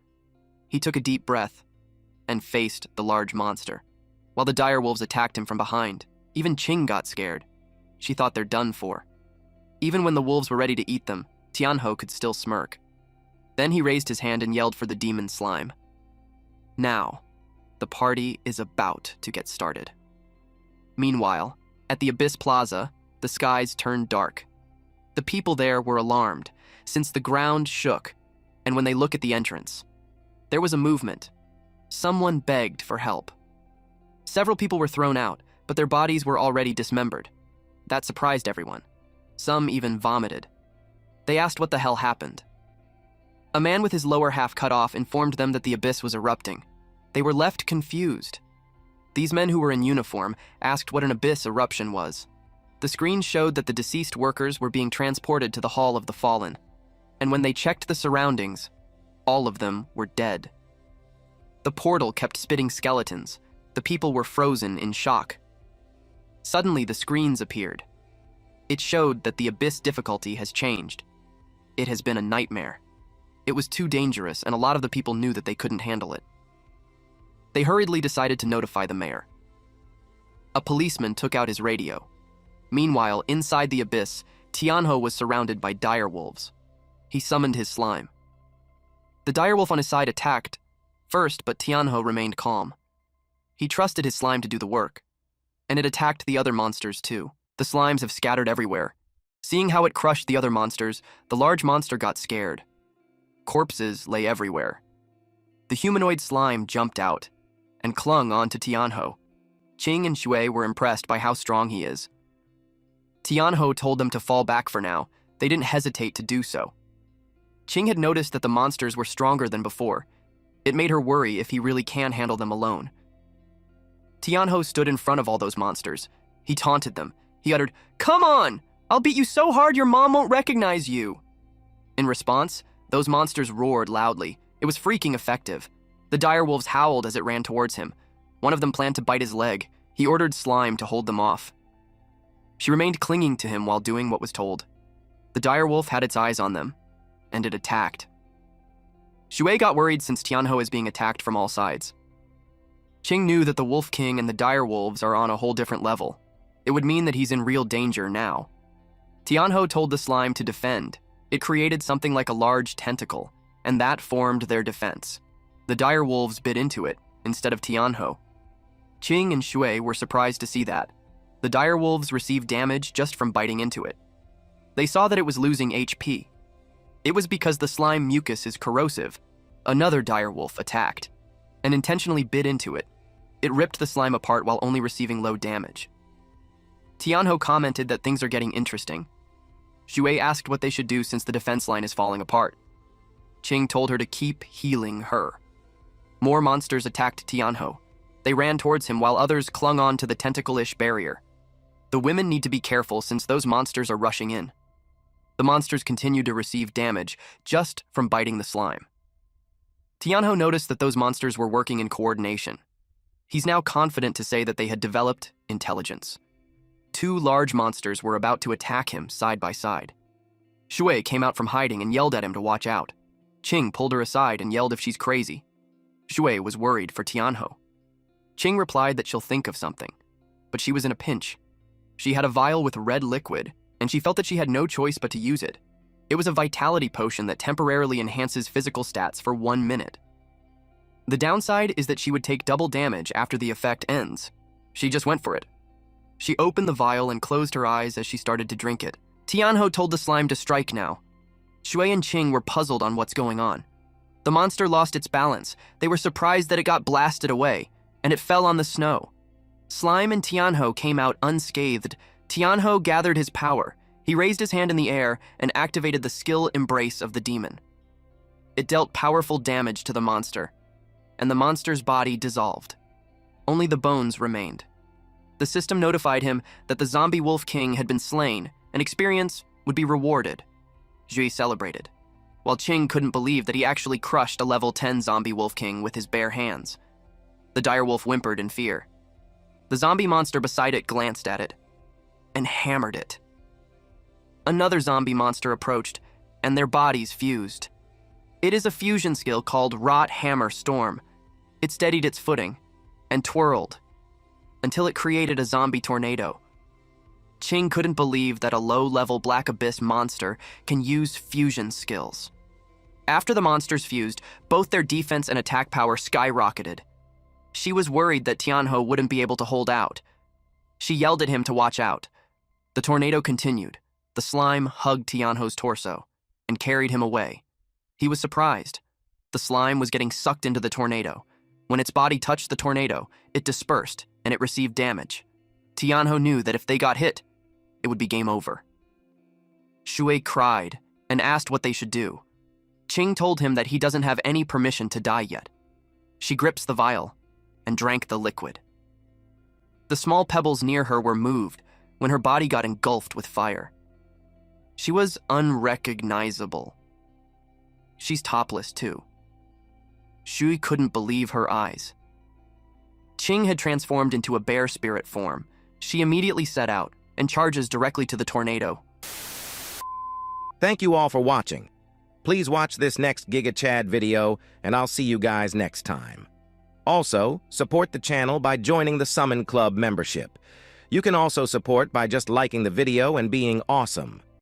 He took a deep breath and faced the large monster, while the direwolves attacked him from behind. Even Qing got scared. She thought they're done for. Even when the wolves were ready to eat them, Tianho could still smirk. Then he raised his hand and yelled for the demon slime. Now, the party is about to get started. Meanwhile, at the Abyss Plaza, the skies turned dark. The people there were alarmed, since the ground shook, and when they look at the entrance, there was a movement. Someone begged for help. Several people were thrown out, but their bodies were already dismembered. That surprised everyone. Some even vomited. They asked what the hell happened. A man with his lower half cut off informed them that the abyss was erupting. They were left confused. These men who were in uniform asked what an abyss eruption was. The screen showed that the deceased workers were being transported to the Hall of the Fallen, and when they checked the surroundings, all of them were dead. The portal kept spitting skeletons. The people were frozen in shock. Suddenly, the screens appeared. It showed that the abyss difficulty has changed. It has been a nightmare. It was too dangerous, and a lot of the people knew that they couldn't handle it. They hurriedly decided to notify the mayor. A policeman took out his radio. Meanwhile, inside the abyss, Tianho was surrounded by direwolves. He summoned his slime. The direwolf on his side attacked first, but Tianho remained calm. He trusted his slime to do the work, and it attacked the other monsters too. The slimes have scattered everywhere. Seeing how it crushed the other monsters, the large monster got scared. Corpses lay everywhere. The humanoid slime jumped out and clung onto Tianho. Qing and Shui were impressed by how strong he is. Tianho told them to fall back for now. They didn't hesitate to do so. Qing had noticed that the monsters were stronger than before. It made her worry if he really can handle them alone. Tianho stood in front of all those monsters. He taunted them. He uttered, "Come on! I'll beat you so hard your mom won't recognize you!" In response, those monsters roared loudly. It was freaking effective. The direwolves howled as it ran towards him. One of them planned to bite his leg. He ordered Slime to hold them off. She remained clinging to him while doing what was told. The direwolf had its eyes on them, and it attacked. Shui got worried since Tianho is being attacked from all sides. Qing knew that the Wolf King and the direwolves are on a whole different level. It would mean that he's in real danger now. Tianho told the slime to defend. It created something like a large tentacle, and that formed their defense. The direwolves bit into it, instead of Tianho. Qing and Shui were surprised to see that. The direwolves received damage just from biting into it. They saw that it was losing HP. It was because the slime mucus is corrosive. Another direwolf attacked and intentionally bit into it. It ripped the slime apart while only receiving low damage. Tianho commented that things are getting interesting. Shui asked what they should do since the defense line is falling apart. Qing told her to keep healing her. More monsters attacked Tianho. They ran towards him while others clung on to the tentacle-ish barrier. The women need to be careful since those monsters are rushing in. The monsters continued to receive damage just from biting the slime. Tianho noticed that those monsters were working in coordination. He's now confident to say that they had developed intelligence. Two large monsters were about to attack him side by side. Shui came out from hiding and yelled at him to watch out. Qing pulled her aside and yelled if she's crazy. Shui was worried for Tianho. Qing replied that she'll think of something, but she was in a pinch. She had a vial with red liquid, and she felt that she had no choice but to use it. It was a vitality potion that temporarily enhances physical stats for 1 minute. The downside is that she would take double damage after the effect ends. She just went for it. She opened the vial and closed her eyes as she started to drink it. Tianho told the slime to strike now. Shui and Qing were puzzled on what's going on. The monster lost its balance. They were surprised that it got blasted away, and it fell on the snow. Slime and Tianho came out unscathed. Tianho gathered his power. He raised his hand in the air and activated the skill embrace of the demon. It dealt powerful damage to the monster, and the monster's body dissolved. Only the bones remained. The system notified him that the zombie wolf king had been slain, and experience would be rewarded. Jui celebrated, while Qing couldn't believe that he actually crushed a level 10 zombie wolf king with his bare hands. The direwolf whimpered in fear. The zombie monster beside it glanced at it and hammered it. Another zombie monster approached, and their bodies fused. It is a fusion skill called Rot Hammer Storm. It steadied its footing and twirled until it created a zombie tornado. Qing couldn't believe that a low-level Black Abyss monster can use fusion skills. After the monsters fused, both their defense and attack power skyrocketed. She was worried that Tianho wouldn't be able to hold out. She yelled at him to watch out. The tornado continued. The slime hugged Tianho's torso and carried him away. He was surprised. The slime was getting sucked into the tornado. When its body touched the tornado, it dispersed and it received damage. Tianho knew that if they got hit, it would be game over. Shui cried and asked what they should do. Qing told him that he doesn't have any permission to die yet. She gripped the vial and drank the liquid. The small pebbles near her were moved when her body got engulfed with fire. She was unrecognizable. She's topless too. Shui couldn't believe her eyes. Qing had transformed into a bear spirit form. She immediately set out and charges directly to the tornado. Thank you all for watching. Please watch this next Giga Chad video, and I'll see you guys next time. Also, support the channel by joining the Summon Club membership. You can also support by just liking the video and being awesome.